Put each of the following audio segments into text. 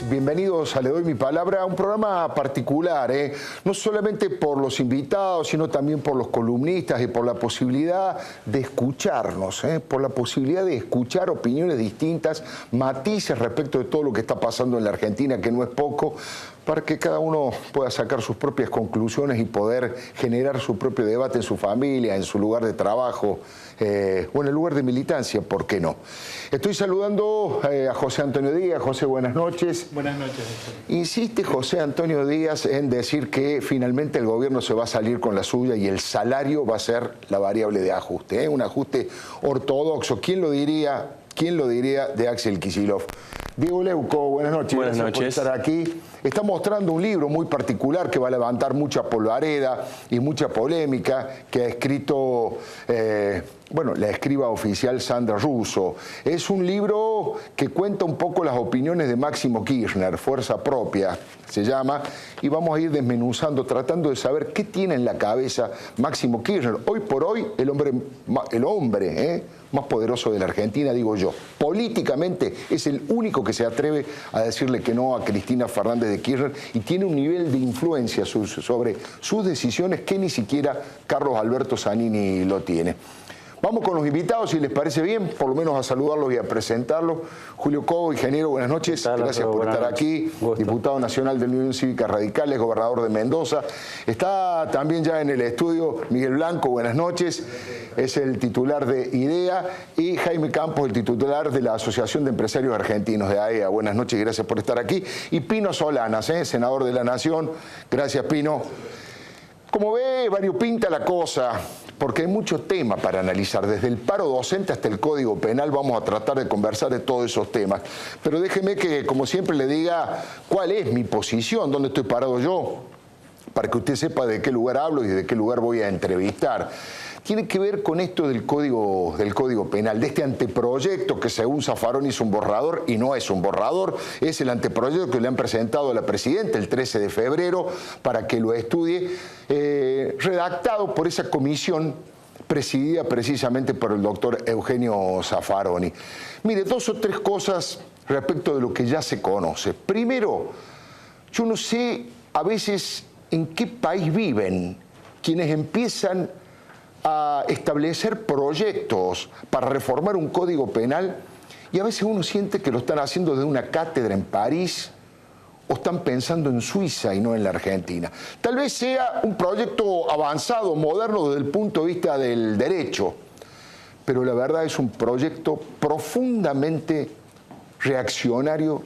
Bienvenidos a Le Doy Mi Palabra, un programa particular, no solamente por los invitados, sino también por los columnistas y por la posibilidad de escucharnos, por la posibilidad de escuchar opiniones distintas, matices respecto de todo lo que está pasando en la Argentina, que no es poco, para que cada uno pueda sacar sus propias conclusiones y poder generar su propio debate en su familia, en su lugar de trabajo, o en el lugar de militancia, ¿por qué no? Estoy saludando a José Antonio Díaz. José, buenas noches. Buenas noches, Héctor. Insiste José Antonio Díaz en decir que finalmente el gobierno se va a salir con la suya y el salario va a ser la variable de ajuste, un ajuste ortodoxo. ¿Quién lo diría de Axel Kicillof? Diego Leuco, buenas noches. Buenas noches. Por estar aquí. Está mostrando un libro muy particular que va a levantar mucha polvareda y mucha polémica, que ha escrito, la escriba oficial Sandra Russo. Es un libro que cuenta un poco las opiniones de Máximo Kirchner, Fuerza Propia se llama, y vamos a ir desmenuzando, tratando de saber qué tiene en la cabeza Máximo Kirchner. Hoy por hoy, el hombre más poderoso de la Argentina, digo yo. Políticamente es el único que se atreve a decirle que no a Cristina Fernández de Kirchner y tiene un nivel de influencia sobre sus decisiones que ni siquiera Carlos Alberto Zanini lo tiene. Vamos con los invitados, si les parece bien, por lo menos a saludarlos y a presentarlos. Julio Cobo, ingeniero, buenas noches. Gracias por estar aquí. Diputado nacional de la Unión Cívica Radical, gobernador de Mendoza. Está también ya en el estudio Miguel Blanco, buenas noches. Es el titular de IDEA. Y Jaime Campos, el titular de la Asociación de Empresarios Argentinos de AEA. Buenas noches y gracias por estar aquí. Y Pino Solanas, senador de la Nación. Gracias, Pino. Como ve, variopinta la cosa, porque hay mucho tema para analizar. Desde el paro docente hasta el Código Penal vamos a tratar de conversar de todos esos temas. Pero déjeme que, como siempre, le diga cuál es mi posición, dónde estoy parado yo, para que usted sepa de qué lugar hablo y de qué lugar voy a entrevistar. Tiene que ver con esto del Código Penal, de este anteproyecto que según Zaffaroni es un borrador y no es un borrador, es el anteproyecto que le han presentado a la Presidenta el 13 de febrero para que lo estudie, redactado por esa comisión presidida precisamente por el doctor Eugenio Zaffaroni. Mire, dos o tres cosas respecto de lo que ya se conoce. Primero, yo no sé a veces en qué país viven quienes empiezan a establecer proyectos para reformar un código penal y a veces uno siente que lo están haciendo desde una cátedra en París o están pensando en Suiza y no en la Argentina. Tal vez sea un proyecto avanzado, moderno desde el punto de vista del derecho, pero la verdad es un proyecto profundamente reaccionario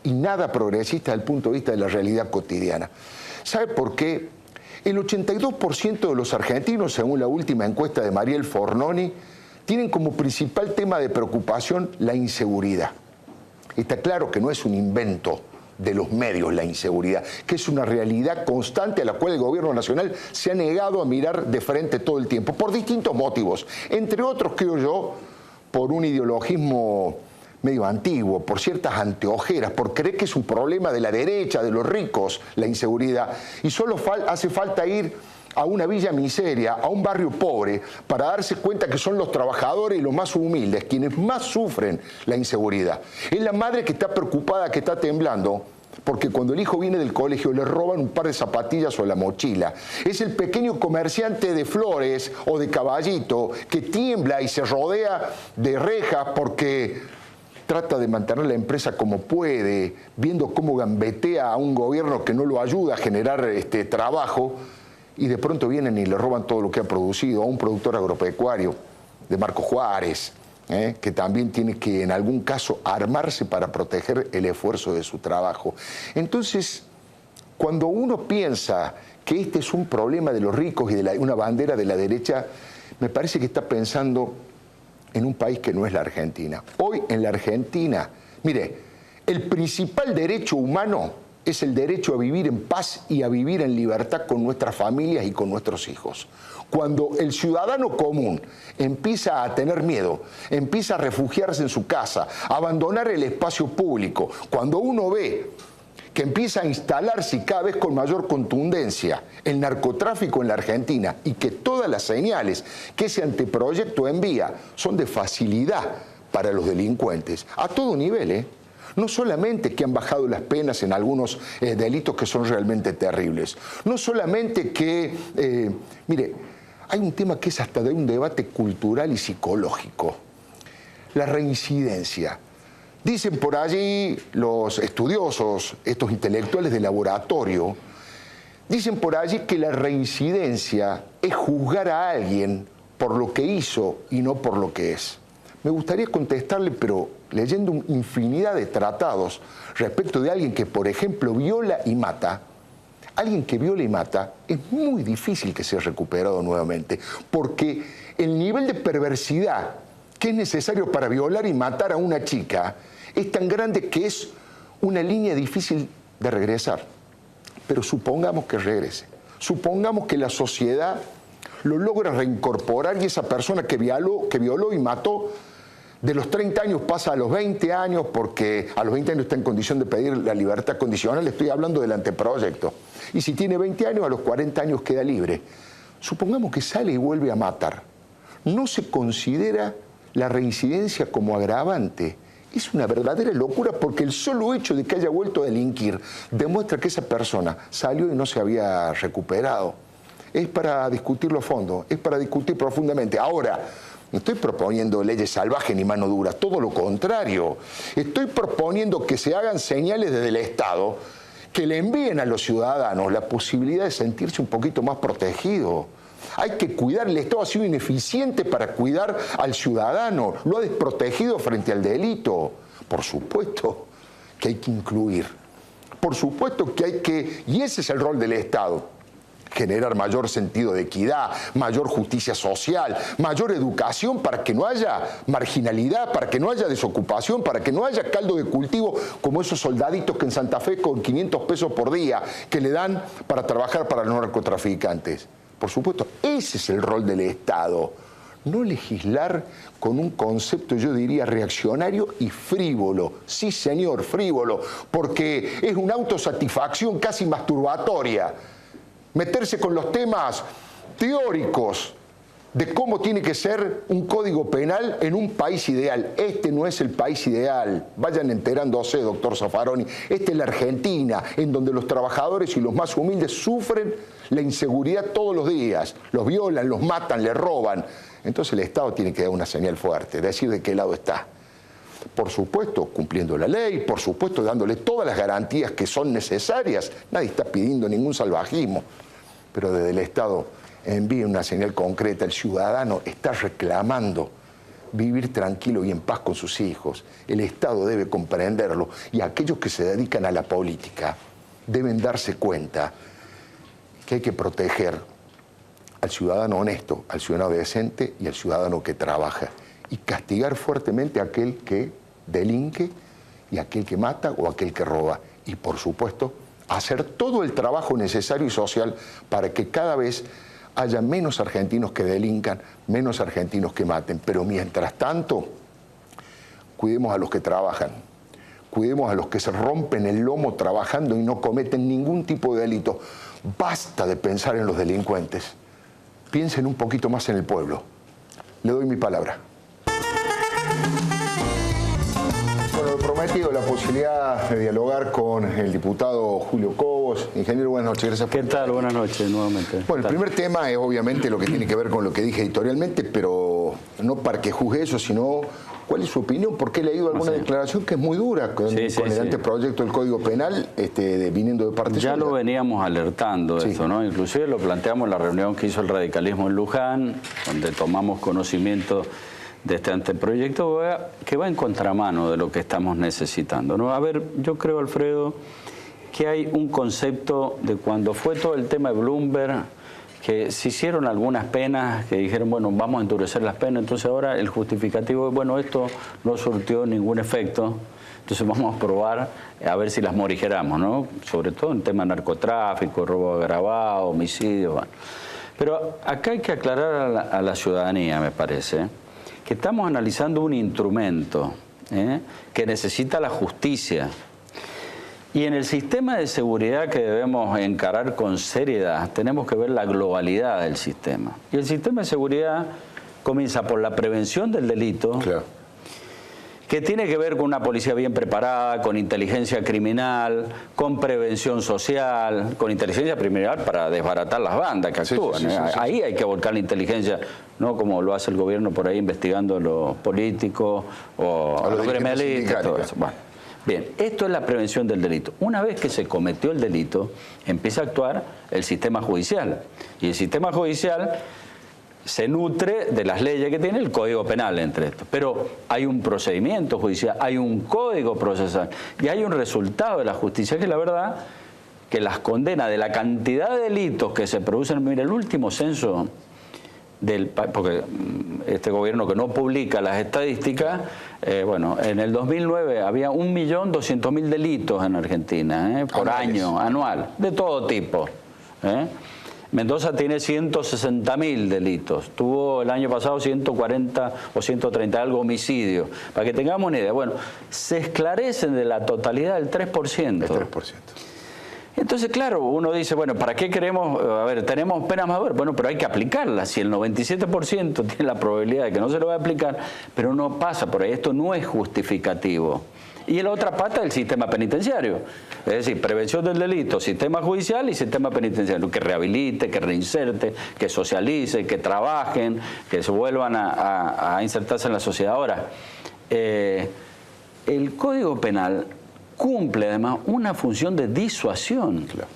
y nada progresista desde el punto de vista de la realidad cotidiana. ¿Sabe por qué? El 82% de los argentinos, según la última encuesta de Mariel Fornoni, tienen como principal tema de preocupación la inseguridad. Está claro que no es un invento de los medios la inseguridad, que es una realidad constante a la cual el gobierno nacional se ha negado a mirar de frente todo el tiempo, por distintos motivos. Entre otros, creo yo, por un ideologismo medio antiguo, por ciertas anteojeras, por creer que es un problema de la derecha, de los ricos, la inseguridad. Y solo hace falta ir a una villa miseria, a un barrio pobre, para darse cuenta que son los trabajadores y los más humildes quienes más sufren la inseguridad. Es la madre que está preocupada, que está temblando, porque cuando el hijo viene del colegio le roban un par de zapatillas o la mochila. Es el pequeño comerciante de flores o de caballito que tiembla y se rodea de rejas porque trata de mantener la empresa como puede, viendo cómo gambetea a un gobierno que no lo ayuda a generar trabajo, y de pronto vienen y le roban todo lo que ha producido a un productor agropecuario de Marco Juárez, que también tiene que en algún caso armarse para proteger el esfuerzo de su trabajo. Entonces, Cuando uno piensa que este es un problema de los ricos y de una bandera de la derecha, me parece que está pensando en un país que no es la Argentina. Hoy en la Argentina, mire, el principal derecho humano es el derecho a vivir en paz y a vivir en libertad con nuestras familias y con nuestros hijos. Cuando el ciudadano común empieza a tener miedo, empieza a refugiarse en su casa, a abandonar el espacio público, cuando uno ve que empieza a instalarse cada vez con mayor contundencia el narcotráfico en la Argentina y que todas las señales que ese anteproyecto envía son de facilidad para los delincuentes, a todo nivel, No solamente que han bajado las penas en algunos delitos que son realmente terribles, no solamente que, mire, hay un tema que es hasta de un debate cultural y psicológico, la reincidencia. Dicen por allí los estudiosos, estos intelectuales de laboratorio, dicen por allí que la reincidencia es juzgar a alguien por lo que hizo y no por lo que es. Me gustaría contestarle, pero leyendo infinidad de tratados respecto de alguien que, por ejemplo, viola y mata, alguien que viola y mata, es muy difícil que sea recuperado nuevamente, porque el nivel de perversidad que es necesario para violar y matar a una chica es tan grande que es una línea difícil de regresar. Pero supongamos que regrese, supongamos que la sociedad lo logra reincorporar y esa persona que violó y mató, de los 30 años pasa a los 20 años, porque a los 20 años está en condición de pedir la libertad condicional, estoy hablando del anteproyecto. Y si tiene 20 años, a los 40 años queda libre. Supongamos que sale y vuelve a matar. No se considera la reincidencia como agravante. Es una verdadera locura porque el solo hecho de que haya vuelto a delinquir demuestra que esa persona salió y no se había recuperado. Es para discutirlo a fondo, es para discutir profundamente. Ahora, no estoy proponiendo leyes salvajes ni mano dura, todo lo contrario. Estoy proponiendo que se hagan señales desde el Estado que le envíen a los ciudadanos la posibilidad de sentirse un poquito más protegido. Hay que cuidar, el Estado ha sido ineficiente para cuidar al ciudadano, lo ha desprotegido frente al delito. Por supuesto que hay que incluir, por supuesto que hay que, y ese es el rol del Estado, generar mayor sentido de equidad, mayor justicia social, mayor educación para que no haya marginalidad, para que no haya desocupación, para que no haya caldo de cultivo como esos soldaditos que en Santa Fe con 500 pesos por día que le dan para trabajar para los narcotraficantes. Por supuesto, ese es el rol del Estado. No legislar con un concepto, yo diría, reaccionario y frívolo. Sí, señor, frívolo, porque es una autosatisfacción casi masturbatoria. Meterse con los temas teóricos de cómo tiene que ser un código penal en un país ideal. Este no es el país ideal. Vayan enterándose, doctor Zaffaroni. Esta es la Argentina, en donde los trabajadores y los más humildes sufren la inseguridad todos los días. Los violan, los matan, les roban. Entonces el Estado tiene que dar una señal fuerte, decir de qué lado está. Por supuesto, cumpliendo la ley, por supuesto, dándole todas las garantías que son necesarias. Nadie está pidiendo ningún salvajismo. Pero desde el Estado envíe una señal concreta. El ciudadano está reclamando vivir tranquilo y en paz con sus hijos. El Estado debe comprenderlo y aquellos que se dedican a la política deben darse cuenta que hay que proteger al ciudadano honesto, al ciudadano decente y al ciudadano que trabaja y castigar fuertemente a aquel que delinque y a aquel que mata o a aquel que roba. Y por supuesto, hacer todo el trabajo necesario y social para que cada vez haya menos argentinos que delincan, menos argentinos que maten. Pero mientras tanto, cuidemos a los que trabajan, cuidemos a los que se rompen el lomo trabajando y no cometen ningún tipo de delito. Basta de pensar en los delincuentes. Piensen un poquito más en el pueblo. Le doy mi palabra. Bueno, prometido la posibilidad de dialogar con el diputado Julio Cobos. Ingeniero, buenas noches. Gracias por... ¿Qué tal? Buenas noches nuevamente. Bueno, el primer tema es obviamente lo que tiene que ver con lo que dije editorialmente, pero no para que juzgue eso, sino cuál es su opinión, porque he leído alguna declaración que es muy dura con el anteproyecto del Código Penal viniendo de parte ya suya. Lo veníamos alertando de eso, ¿no? Inclusive lo planteamos en la reunión que hizo el radicalismo en Luján, donde tomamos conocimiento de este anteproyecto que va en contramano de lo que estamos necesitando, ¿no? A ver, yo creo, Alfredo, que hay un concepto de cuando fue todo el tema de Bloomberg, que se hicieron algunas penas, que dijeron, bueno, vamos a endurecer las penas, entonces ahora el justificativo es, bueno, esto no surtió ningún efecto, entonces vamos a probar a ver si las morigeramos, ¿no? Sobre todo en tema de narcotráfico, robo agravado, homicidio. Bueno. Pero acá hay que aclarar a la ciudadanía, me parece, que estamos analizando un instrumento que necesita la justicia. Y en el sistema de seguridad que debemos encarar con seriedad, tenemos que ver la globalidad del sistema. Y el sistema de seguridad comienza por la prevención del delito, claro, que tiene que ver con una policía bien preparada, con inteligencia criminal, con prevención social, con inteligencia criminal para desbaratar las bandas que actúan. Sí. Ahí hay que volcar la inteligencia, no como lo hace el gobierno por ahí investigando a los políticos o a los criminalistas, todo eso. Bueno. Bien, esto es la prevención del delito. Una vez que se cometió el delito, empieza a actuar el sistema judicial. Y el sistema judicial se nutre de las leyes que tiene el Código Penal entre estos. Pero hay un procedimiento judicial, hay un código procesal y hay un resultado de la justicia que la verdad que las condena de la cantidad de delitos que se producen. Mira, el último censo porque este gobierno que no publica las estadísticas, bueno, en el 2009 había 1.200.000 delitos en Argentina, por año, anual, de todo tipo. Mendoza tiene 160.000 delitos, tuvo el año pasado 140 o 130 algo homicidios. Para que tengamos una idea, bueno, se esclarecen de la totalidad del 3%. El 3%. Entonces, claro, uno dice, bueno, ¿para qué queremos? A ver, tenemos penas más duras. Bueno, pero hay que aplicarlas. Si el 97% tiene la probabilidad de que no se lo va a aplicar, pero no pasa por ahí. Esto no es justificativo. Y la otra pata del sistema penitenciario. Es decir, prevención del delito, sistema judicial y sistema penitenciario. Que rehabilite, que reinserte, que socialice, que trabajen, que se vuelvan a insertarse en la sociedad. Ahora, el Código Penal cumple además una función de disuasión, claro,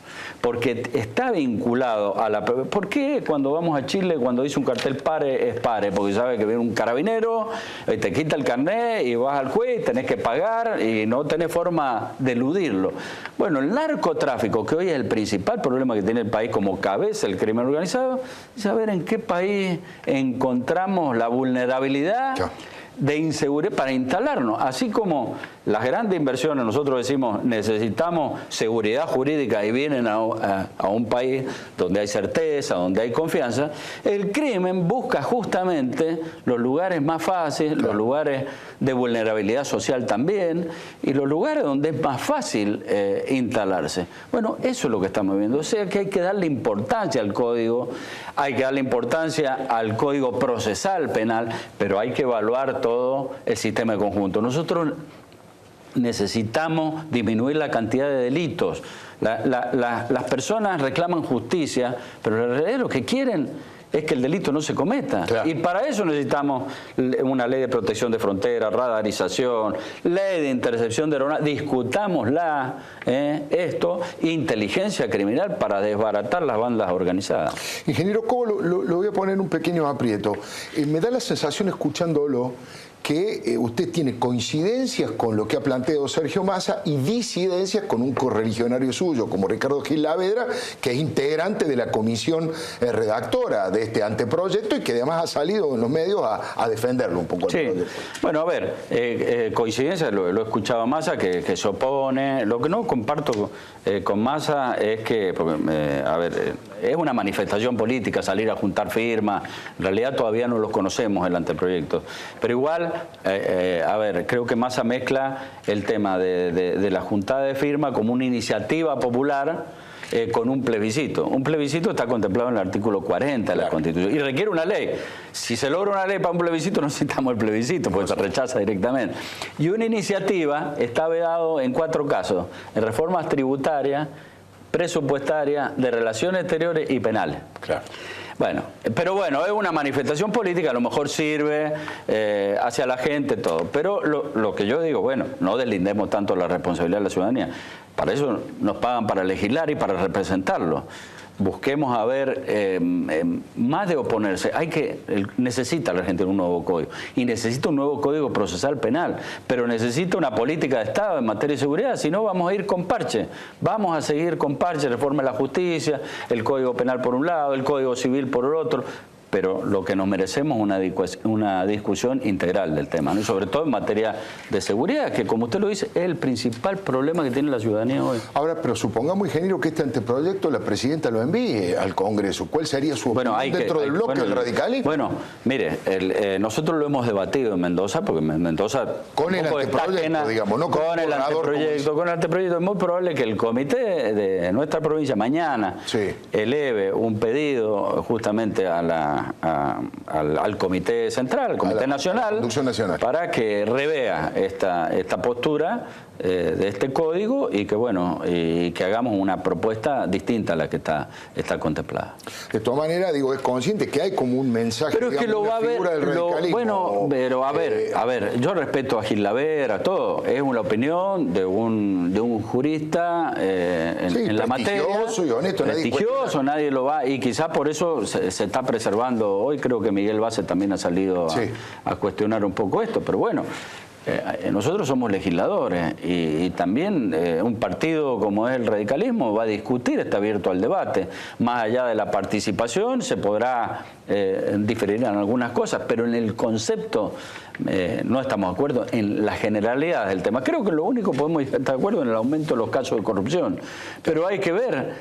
porque está vinculado a la... ¿Por qué cuando vamos a Chile, cuando dice un cartel pare, es pare? Porque sabe que viene un carabinero, te quita el carnet y vas al juez, tenés que pagar y no tenés forma de eludirlo. Bueno, el narcotráfico, que hoy es el principal problema que tiene el país como cabeza el crimen organizado, es saber en qué país encontramos la vulnerabilidad, claro, de inseguridad para instalarnos, así como las grandes inversiones, nosotros decimos necesitamos seguridad jurídica y vienen a un país donde hay certeza, donde hay confianza. El crimen busca justamente los lugares más fáciles, los lugares de vulnerabilidad social también, y los lugares donde es más fácil instalarse. Bueno, eso es lo que estamos viendo. O sea que hay que darle importancia al código, hay que darle importancia al código procesal penal, pero hay que evaluar todo el sistema de conjunto. Nosotros necesitamos disminuir la cantidad de delitos. Las personas reclaman justicia, pero en realidad lo que quieren es que el delito no se cometa. Claro. Y para eso necesitamos una ley de protección de fronteras, radarización, ley de intercepción de aeronaves, discutámosla, esto, inteligencia criminal para desbaratar las bandas organizadas. Ingeniero Cobo, lo voy a poner en un pequeño aprieto. Me da la sensación, escuchándolo, que usted tiene coincidencias con lo que ha planteado Sergio Massa y disidencias con un correligionario suyo, como Ricardo Gil Lavedra, que es integrante de la comisión redactora de este anteproyecto y que además ha salido en los medios a defenderlo un poco. Sí. Bueno, a ver, coincidencias, lo escuchaba Massa, que se opone. Lo que no comparto con Massa es que, a ver, es una manifestación política salir a juntar firmas. En realidad todavía no los conocemos, el anteproyecto. Pero igual, a ver, creo que Massa mezcla el tema de la juntada de firmas como una iniciativa popular con un plebiscito. Un plebiscito está contemplado en el artículo 40 de la Constitución y requiere una ley. Si se logra una ley para un plebiscito, no necesitamos el plebiscito, porque se rechaza directamente. Y una iniciativa está vedado en 4 casos: en reformas tributarias, presupuestarias, de relaciones exteriores y penales. Claro. Bueno, pero bueno, es una manifestación política, a lo mejor sirve hacia la gente, todo. Pero lo que yo digo, bueno, no deslindemos tanto la responsabilidad de la ciudadanía. Para eso nos pagan para legislar y para representarlo. busquemos a ver, más de oponerse, necesita la gente un nuevo código, y necesita un nuevo código procesal penal, pero necesita una política de Estado en materia de seguridad, si no vamos a ir con parche, vamos a seguir con parche, reforma de la justicia, el código penal por un lado, el código civil por el otro. Pero lo que nos merecemos es una discusión integral del tema, ¿no? Y sobre todo en materia de seguridad, que como usted lo dice, es el principal problema que tiene la ciudadanía hoy. Ahora, pero supongamos, ingeniero, que este anteproyecto la presidenta lo envíe al Congreso. ¿Cuál sería su opinión dentro del bloque del radicalismo? Bueno, mire, nosotros lo hemos debatido en Mendoza, porque Mendoza... Con el anteproyecto, digamos, no con el anteproyecto. Con el anteproyecto es muy probable que el comité de nuestra provincia mañana eleve un pedido justamente al Comité Central, al Comité Nacional, para que revea esta postura de este código y que bueno, y que hagamos una propuesta distinta a la que está contemplada. De todas maneras, digo, es consciente que hay como un mensaje, pero es que lo va a ver, bueno, pero a ver, yo respeto a Gil Lavera, a todo, es una opinión de un jurista en la materia, y honesto, prestigioso, nadie lo va, y quizás por eso se está preservando. Hoy creo que Miguel Vázquez también ha salido a cuestionar un poco esto, pero bueno, nosotros somos legisladores y también un partido como es el radicalismo va a discutir, está abierto al debate. Más allá de la participación se podrá diferir en algunas cosas, pero en el concepto no estamos de acuerdo en la generalidad del tema. Creo que lo único que podemos estar de acuerdo en el aumento de los casos de corrupción, pero hay que ver,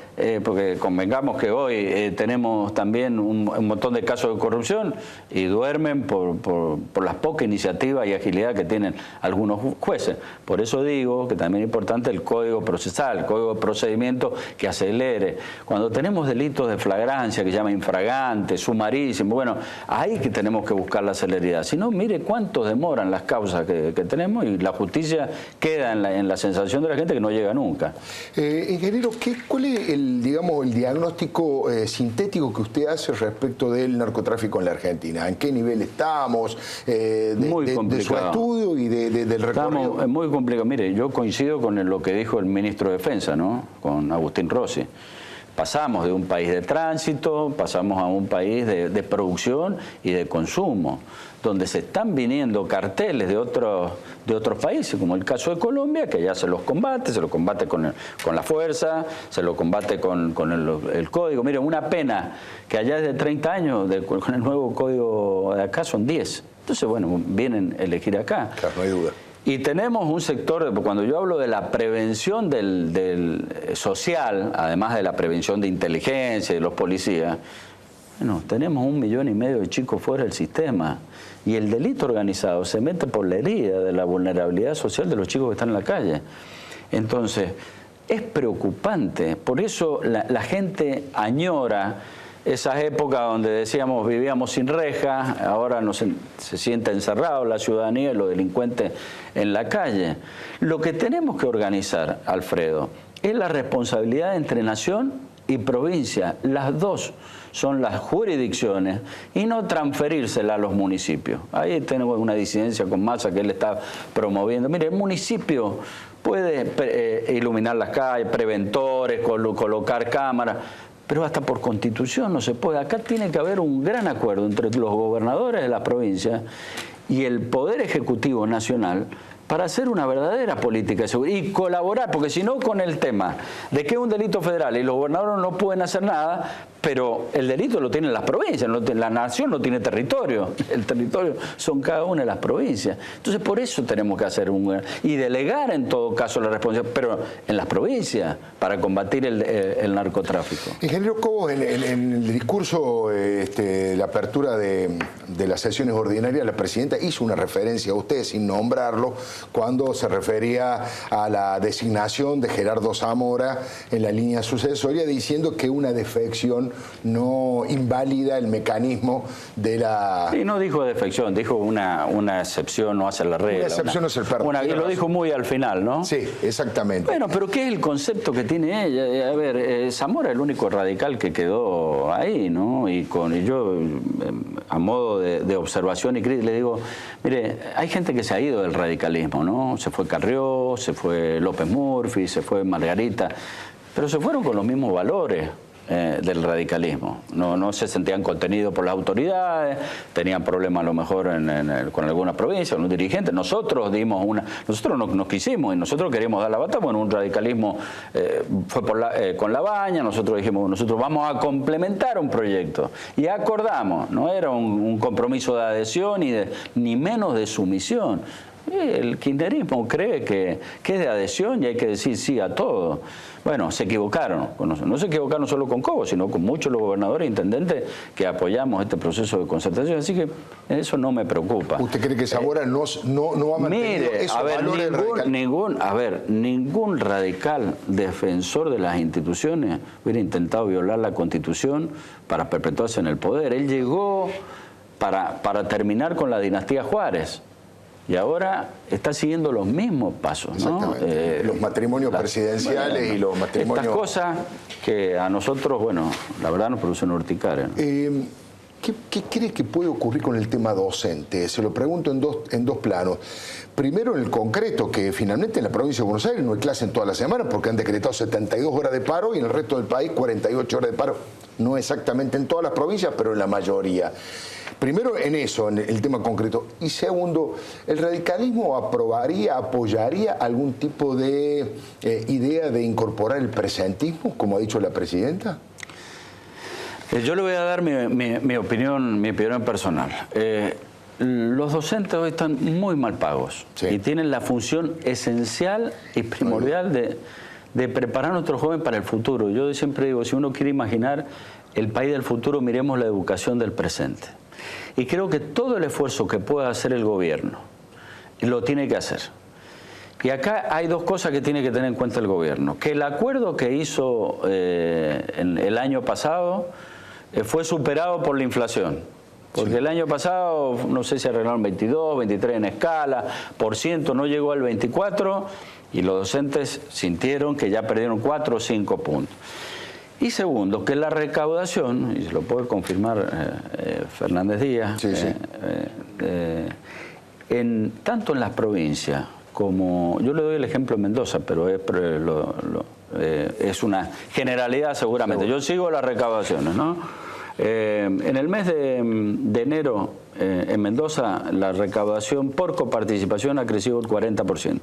porque convengamos que hoy tenemos también un montón de casos de corrupción y duermen por las pocas iniciativas y agilidad que tienen algunos jueces. Por eso digo que también es importante el código procesal, el código de procedimiento que acelere. Cuando tenemos delitos de flagrancia, que se llama infragante, sumarísimo, bueno, ahí que tenemos que buscar la celeridad. Si no, mire cuánto demoran las causas que tenemos y la justicia queda en la sensación de la gente que no llega nunca. Ingeniero, ¿cuál es el diagnóstico sintético que usted hace respecto del narcotráfico en la Argentina? ¿En qué nivel estamos? De su estudio y del recorrido. Estamos muy complicado. Mire, yo coincido con lo que dijo el ministro de Defensa, ¿no? Con Agustín Rossi. Pasamos de un país de tránsito, pasamos a un país de producción y de consumo, donde se están viniendo carteles de otros países, como el caso de Colombia, que ya se los combate con la fuerza, se lo combate con el código. Mire, una pena que allá es de 30 años, con el nuevo código de acá son 10. Entonces, bueno, vienen a elegir acá. Claro, no hay duda. Y tenemos un sector, cuando yo hablo de la prevención del social, además de la prevención de inteligencia y de los policías, bueno, tenemos 1,5 millones de chicos fuera del sistema. Y el delito organizado se mete por la herida de la vulnerabilidad social de los chicos que están en la calle. Entonces, es preocupante. Por eso la gente añora esas épocas donde decíamos vivíamos sin rejas, ahora se siente encerrado la ciudadanía y los delincuentes en la calle. Lo que tenemos que organizar, Alfredo, es la responsabilidad entre nación y provincia. Las dos son las jurisdicciones y no transferírsela a los municipios. Ahí tenemos una disidencia con Massa que él está promoviendo. Mire, el municipio puede iluminar las calles, preventores, colocar cámaras, pero hasta por constitución no se puede. Acá tiene que haber un gran acuerdo entre los gobernadores de la provincia y el Poder Ejecutivo Nacional para hacer una verdadera política de seguridad y colaborar, porque si no, con el tema de que es un delito federal y los gobernadores no pueden hacer nada, pero el delito lo tienen las provincias, la nación no tiene territorio, el territorio son cada una de las provincias. Entonces por eso tenemos que hacer y delegar en todo caso la responsabilidad, pero en las provincias, para combatir el narcotráfico. Ingeniero Cobos, en el discurso, la apertura de las sesiones ordinarias, la presidenta hizo una referencia a usted sin nombrarlo, cuando se refería a la designación de Gerardo Zamora en la línea sucesoria, diciendo que una defección no invalida el mecanismo de la... Sí, no dijo defección, dijo una excepción no hace la regla. Una excepción no es el perro. Y lo dijo muy al final, ¿no? Sí, exactamente. Bueno, pero ¿qué es el concepto que tiene ella? A ver, Zamora es el único radical que quedó ahí, ¿no? Y yo, a modo de observación y crítica, le digo, mire, hay gente que se ha ido del radicalismo, ¿no? Se fue Carrió, se fue López Murphy, se fue Margarita, pero se fueron con los mismos valores. del radicalismo. No se sentían contenidos por las autoridades, tenían problemas a lo mejor con alguna provincia, con un dirigente. Nosotros nos quisimos y nosotros queríamos dar la batalla. Bueno, un radicalismo fue con la baña, nosotros dijimos, nosotros vamos a complementar un proyecto. Y acordamos, no era un compromiso de adhesión ni menos de sumisión. El kirchnerismo cree que es de adhesión y hay que decir sí a todo. Bueno, se equivocaron. No se equivocaron solo con Cobo, sino con muchos los gobernadores e intendentes que apoyamos este proceso de concertación. Así que eso no me preocupa. ¿Usted cree que Zamora no ha mantenido esos valores radicales? Ningún radical defensor de las instituciones hubiera intentado violar la Constitución para perpetuarse en el poder. Él llegó para terminar con la dinastía Juárez. Y ahora está siguiendo los mismos pasos, ¿no? Los matrimonios presidenciales y los matrimonios... Estas cosas que a nosotros, bueno, la verdad nos producen urticaria, ¿no? ¿Qué cree que puede ocurrir con el tema docente? Se lo pregunto en dos planos. Primero, en el concreto, que finalmente en la provincia de Buenos Aires no hay clase en toda la semana porque han decretado 72 horas de paro y en el resto del país 48 horas de paro. No exactamente en todas las provincias, pero en la mayoría. Primero en eso, en el tema concreto. Y segundo, ¿el radicalismo apoyaría algún tipo de idea de incorporar el presentismo, como ha dicho la presidenta? Yo le voy a dar mi opinión personal. Los docentes hoy están muy mal pagos, sí, y tienen la función esencial y primordial de preparar a nuestros jóvenes para el futuro. Yo siempre digo, si uno quiere imaginar el país del futuro, miremos la educación del presente. Y creo que todo el esfuerzo que pueda hacer el gobierno lo tiene que hacer. Y acá hay dos cosas que tiene que tener en cuenta el gobierno. Que el acuerdo que hizo el año pasado fue superado por la inflación. Porque sí, el año pasado, no sé si arreglaron 22, 23 en escala, por ciento, no llegó al 24 y los docentes sintieron que ya perdieron 4 o 5 puntos. Y segundo, que la recaudación, y se lo puede confirmar Fernández Díaz, sí, sí, tanto en las provincias como, yo le doy el ejemplo de Mendoza, pero es una generalidad seguramente. Yo sigo las recaudaciones, ¿no? En el mes de enero en Mendoza la recaudación por coparticipación ha crecido el 40%.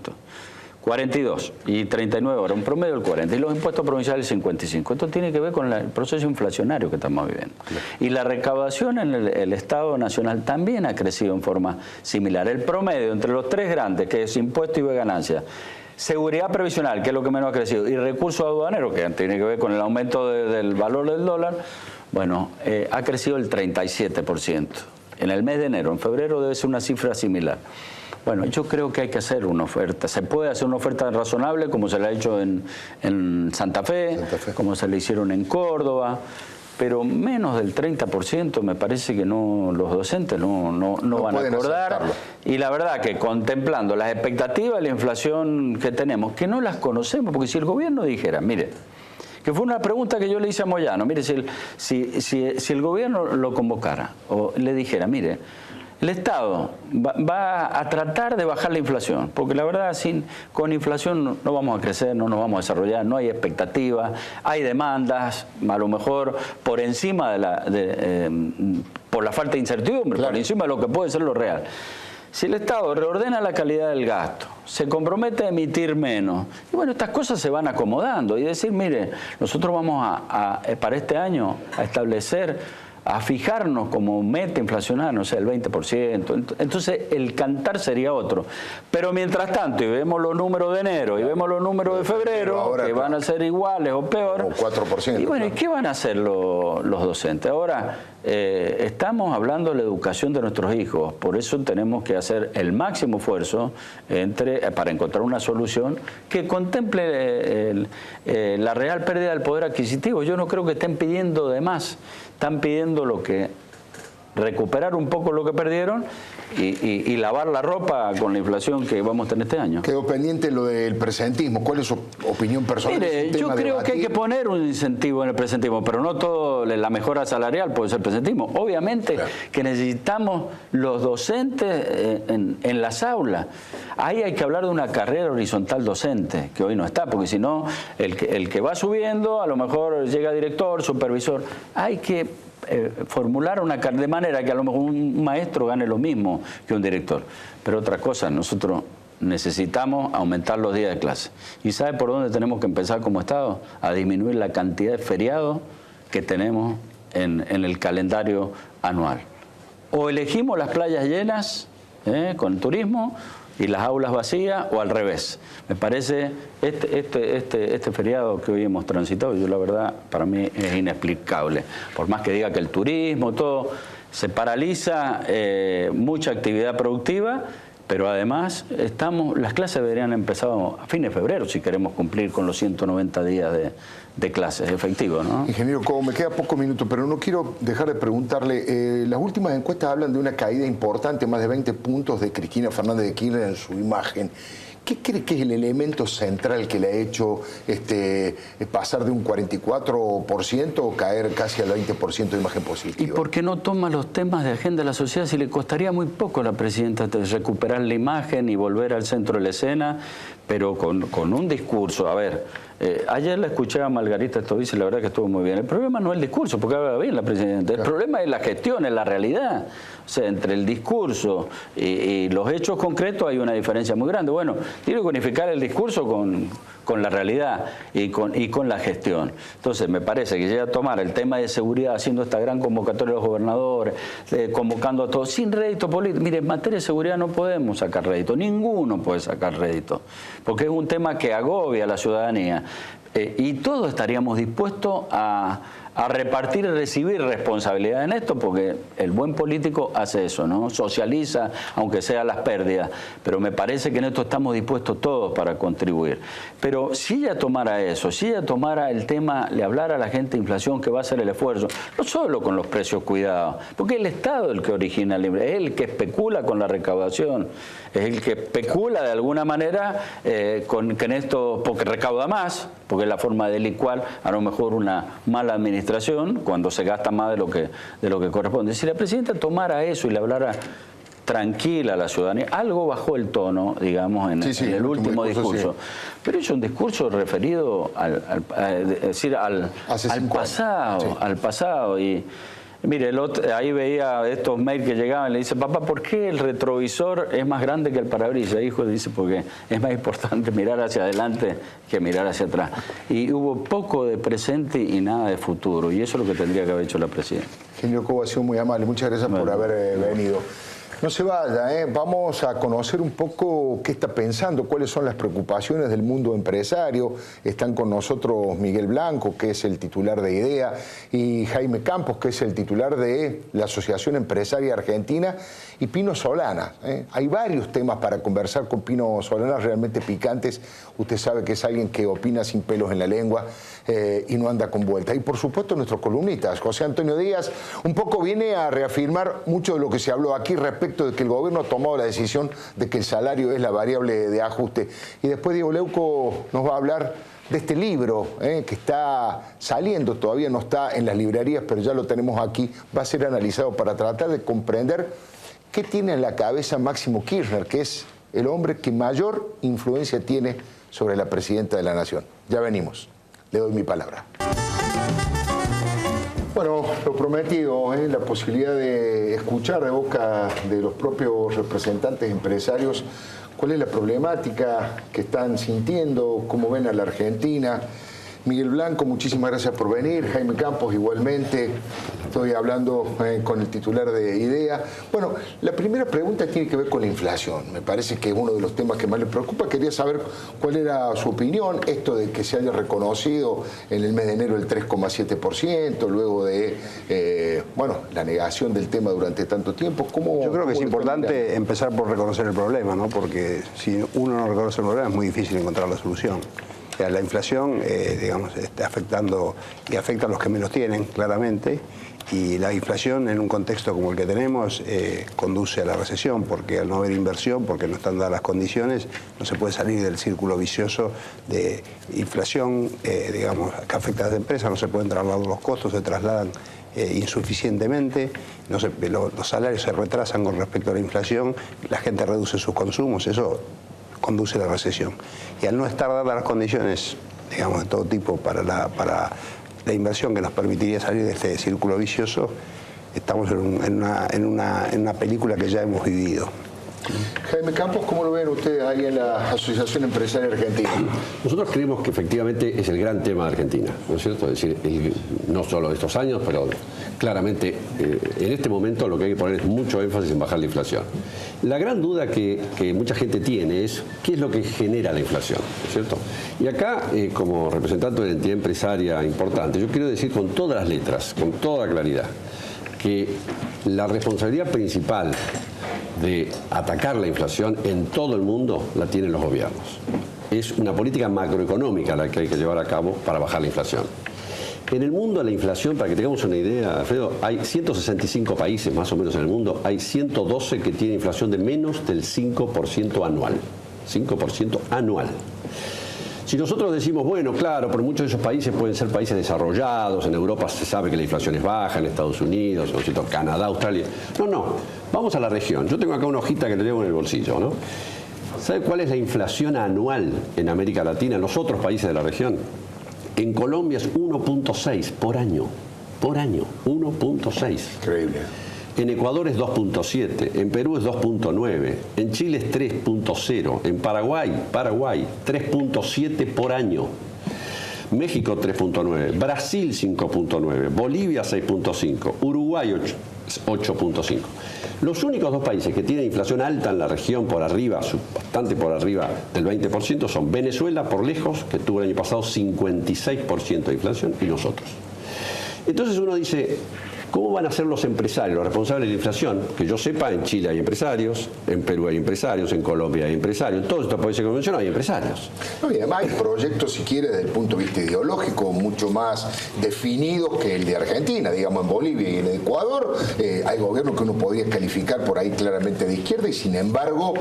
42 y 39 horas, un promedio del 40, y los impuestos provinciales el 55. Esto tiene que ver con el proceso inflacionario que estamos viviendo. Claro. Y la recaudación en el Estado Nacional también ha crecido en forma similar. El promedio entre los tres grandes, que es impuesto y ganancia, seguridad previsional, que es lo que menos ha crecido, y recursos aduaneros, que tiene que ver con el aumento del valor del dólar, bueno, ha crecido el 37%. En el mes de enero, en febrero debe ser una cifra similar. Bueno, yo creo que hay que hacer una oferta. Se puede hacer una oferta razonable, como se le ha hecho en Santa Fe, como se le hicieron en Córdoba, pero menos del 30% me parece que los docentes no van a acordar. Aceptarlo. Y la verdad que contemplando las expectativas de la inflación que tenemos, que no las conocemos, porque si el gobierno dijera, mire, que fue una pregunta que yo le hice a Moyano, mire, si el gobierno lo convocara o le dijera, mire, el Estado va a tratar de bajar la inflación, porque la verdad con inflación no vamos a crecer, no nos vamos a desarrollar, no hay expectativas, hay demandas, a lo mejor por encima por la falta de incertidumbre, claro, por encima de lo que puede ser lo real. Si el Estado reordena la calidad del gasto, se compromete a emitir menos, y bueno, estas cosas se van acomodando y decir, mire, nosotros vamos para este año a establecer, a fijarnos como meta inflacionaria, no sé, el 20%. Entonces el cantar sería otro. Pero mientras tanto, y vemos los números de enero y vemos los números de febrero, ahora, que van a ser iguales o peor. O 4%. Y bueno, ¿y qué van a hacer los docentes? Ahora, estamos hablando de la educación de nuestros hijos, por eso tenemos que hacer el máximo esfuerzo para encontrar una solución que contemple la real pérdida del poder adquisitivo. Yo no creo que estén pidiendo de más. Están pidiendo lo que recuperar un poco lo que perdieron y lavar la ropa con la inflación que vamos a tener este año. Quedó pendiente lo del presentismo. ¿Cuál es su opinión personal? Mire, yo creo que hay que poner un incentivo en el presentismo, pero no todo la mejora salarial puede ser presentismo. Obviamente claro, que necesitamos los docentes en las aulas. Ahí hay que hablar de una carrera horizontal docente, que hoy no está, porque si no, el que va subiendo, a lo mejor llega director, supervisor. Hay que formular una carrera de manera que a lo mejor un maestro gane lo mismo que un director. Pero otra cosa, nosotros necesitamos aumentar los días de clase. ¿Y sabe por dónde tenemos que empezar como Estado? A disminuir la cantidad de feriados que tenemos en el calendario anual. O elegimos las playas llenas con turismo y las aulas vacías, o al revés. Me parece este feriado que hoy hemos transitado, yo la verdad, para mí es inexplicable. Por más que diga que el turismo, todo, se paraliza mucha actividad productiva, pero además las clases deberían empezar a fines de febrero si queremos cumplir con los 190 días de clases efectivos, ¿no? Ingeniero Cobo, me queda pocos minutos, pero no quiero dejar de preguntarle. Las últimas encuestas hablan de una caída importante, más de 20 puntos de Cristina Fernández de Kirchner en su imagen. ¿Qué cree que es el elemento central que le ha hecho pasar de un 44% o caer casi al 20% de imagen positiva? ¿Y por qué no toma los temas de agenda de la sociedad? Si le costaría muy poco a la presidenta recuperar la imagen y volver al centro de la escena, pero con un discurso. A ver, ayer la escuché a Margarita Stolbizer y la verdad que estuvo muy bien. El problema no es el discurso, porque habla bien la presidenta. El problema es la gestión, es la realidad. O sea, entre el discurso y los hechos concretos hay una diferencia muy grande. Bueno, tiene que unificar el discurso con la realidad y con la gestión. Entonces, me parece que llega a tomar el tema de seguridad, haciendo esta gran convocatoria de los gobernadores, convocando a todos, sin rédito político. Mire, en materia de seguridad no podemos sacar rédito, ninguno puede sacar rédito, porque es un tema que agobia a la ciudadanía. Y todos estaríamos dispuestos a repartir y recibir responsabilidad en esto, porque el buen político hace eso, ¿no? Socializa, aunque sea las pérdidas, pero me parece que en esto estamos dispuestos todos para contribuir. Pero si ella tomara eso, si ella tomara el tema, le hablara a la gente de inflación, que va a hacer el esfuerzo, no solo con los precios cuidados, porque es el Estado el que origina el libre, es el que especula con la recaudación, es el que especula de alguna manera con esto, porque recauda más, porque es la forma de licuar a lo mejor una mala administración cuando se gasta más de lo que corresponde. Si la presidenta tomara eso y le hablara tranquila a la ciudadanía, algo bajó el tono, digamos, en el último discurso. Sí. Pero es un discurso referido al pasado, sí, al pasado. Y mire, ahí veía estos mails que llegaban y le dice: papá, ¿por qué el retrovisor es más grande que el parabrisas? Hijo, dice, porque es más importante mirar hacia adelante que mirar hacia atrás. Y hubo poco de presente y nada de futuro, y eso es lo que tendría que haber hecho la presidenta. Ingeniero Cobo, ha sido muy amable, muchas gracias por haber venido. No se vaya, vamos a conocer un poco qué está pensando, cuáles son las preocupaciones del mundo empresario. Están con nosotros Miguel Blanco, que es el titular de IDEA, y Jaime Campos, que es el titular de la Asociación Empresaria Argentina, y Pino Solana. Hay varios temas para conversar con Pino Solana, realmente picantes. Usted sabe que es alguien que opina sin pelos en la lengua y no anda con vuelta. Y por supuesto nuestros columnistas, José Antonio Díaz, un poco viene a reafirmar mucho de lo que se habló aquí respecto de que el gobierno ha tomado la decisión de que el salario es la variable de ajuste. Y después Diego Leuco nos va a hablar de este libro que está saliendo, todavía no está en las librerías, pero ya lo tenemos aquí, va a ser analizado para tratar de comprender qué tiene en la cabeza Máximo Kirchner, que es el hombre que mayor influencia tiene sobre la presidenta de la Nación. Ya venimos, le doy mi palabra. Bueno, lo prometido, la posibilidad de escuchar de boca de los propios representantes empresarios cuál es la problemática que están sintiendo, cómo ven a la Argentina. Miguel Blanco, muchísimas gracias por venir. Jaime Campos, igualmente. Estoy hablando con el titular de IDEA. Bueno, la primera pregunta tiene que ver con la inflación. Me parece que es uno de los temas que más le preocupa. Quería saber cuál era su opinión. Esto de que se haya reconocido en el mes de enero el 3,7%, luego de la negación del tema durante tanto tiempo. Yo creo que es importante empezar por reconocer el problema, ¿no? Porque si uno no reconoce el problema es muy difícil encontrar la solución. La inflación, digamos, está afectando y afecta a los que menos tienen, claramente. Y la inflación en un contexto como el que tenemos conduce a la recesión, porque al no haber inversión, porque no están dadas las condiciones, no se puede salir del círculo vicioso de inflación, digamos, que afecta a las empresas, no se pueden trasladar los costos, se trasladan insuficientemente, los salarios se retrasan con respecto a la inflación, la gente reduce sus consumos, eso conduce a la recesión. Y al no estar dadas las condiciones, digamos, de todo tipo para la inversión que nos permitiría salir de este círculo vicioso, estamos en una película que ya hemos vivido. Jaime Campos, ¿cómo lo ven ustedes ahí en la Asociación Empresaria Argentina? Nosotros creemos que efectivamente es el gran tema de Argentina, ¿no es cierto? Es decir, no solo de estos años, pero claramente en este momento lo que hay que poner es mucho énfasis en bajar la inflación. La gran duda que mucha gente tiene es qué es lo que genera la inflación, ¿no es cierto? Y acá, como representante de una entidad empresaria importante, yo quiero decir con todas las letras, con toda claridad, que la responsabilidad principal de atacar la inflación en todo el mundo la tienen los gobiernos. Es una política macroeconómica la que hay que llevar a cabo para bajar la inflación. En el mundo la inflación, para que tengamos una idea, Alfredo, hay 165 países más o menos en el mundo, hay 112 que tienen inflación de menos del 5% anual. 5% anual. Si nosotros decimos, bueno, claro, por muchos de esos países pueden ser países desarrollados, en Europa se sabe que la inflación es baja, en Estados Unidos, ¿no es cierto?, Canadá, Australia. No, vamos a la región. Yo tengo acá una hojita que le llevo en el bolsillo, ¿no? ¿Sabe cuál es la inflación anual en América Latina, en los otros países de la región? En Colombia es 1.6 por año. Por año, 1.6. Increíble. En Ecuador es 2.7, en Perú es 2.9, en Chile es 3.0, en Paraguay 3.7 por año, México 3.9, Brasil 5.9, Bolivia 6.5, Uruguay 8.5. Los únicos dos países que tienen inflación alta en la región por arriba, bastante por arriba del 20%, son Venezuela por lejos, que tuvo el año pasado 56% de inflación, y nosotros. Entonces uno dice, ¿cómo van a ser los empresarios, los responsables de la inflación? Que yo sepa, en Chile hay empresarios, en Perú hay empresarios, en Colombia hay empresarios, en todos estos países que menciono hay empresarios. No, y además hay proyectos, si quiere, desde el punto de vista ideológico, mucho más definidos que el de Argentina. Digamos, en Bolivia y en Ecuador hay gobiernos que uno podría calificar por ahí claramente de izquierda y, sin embargo,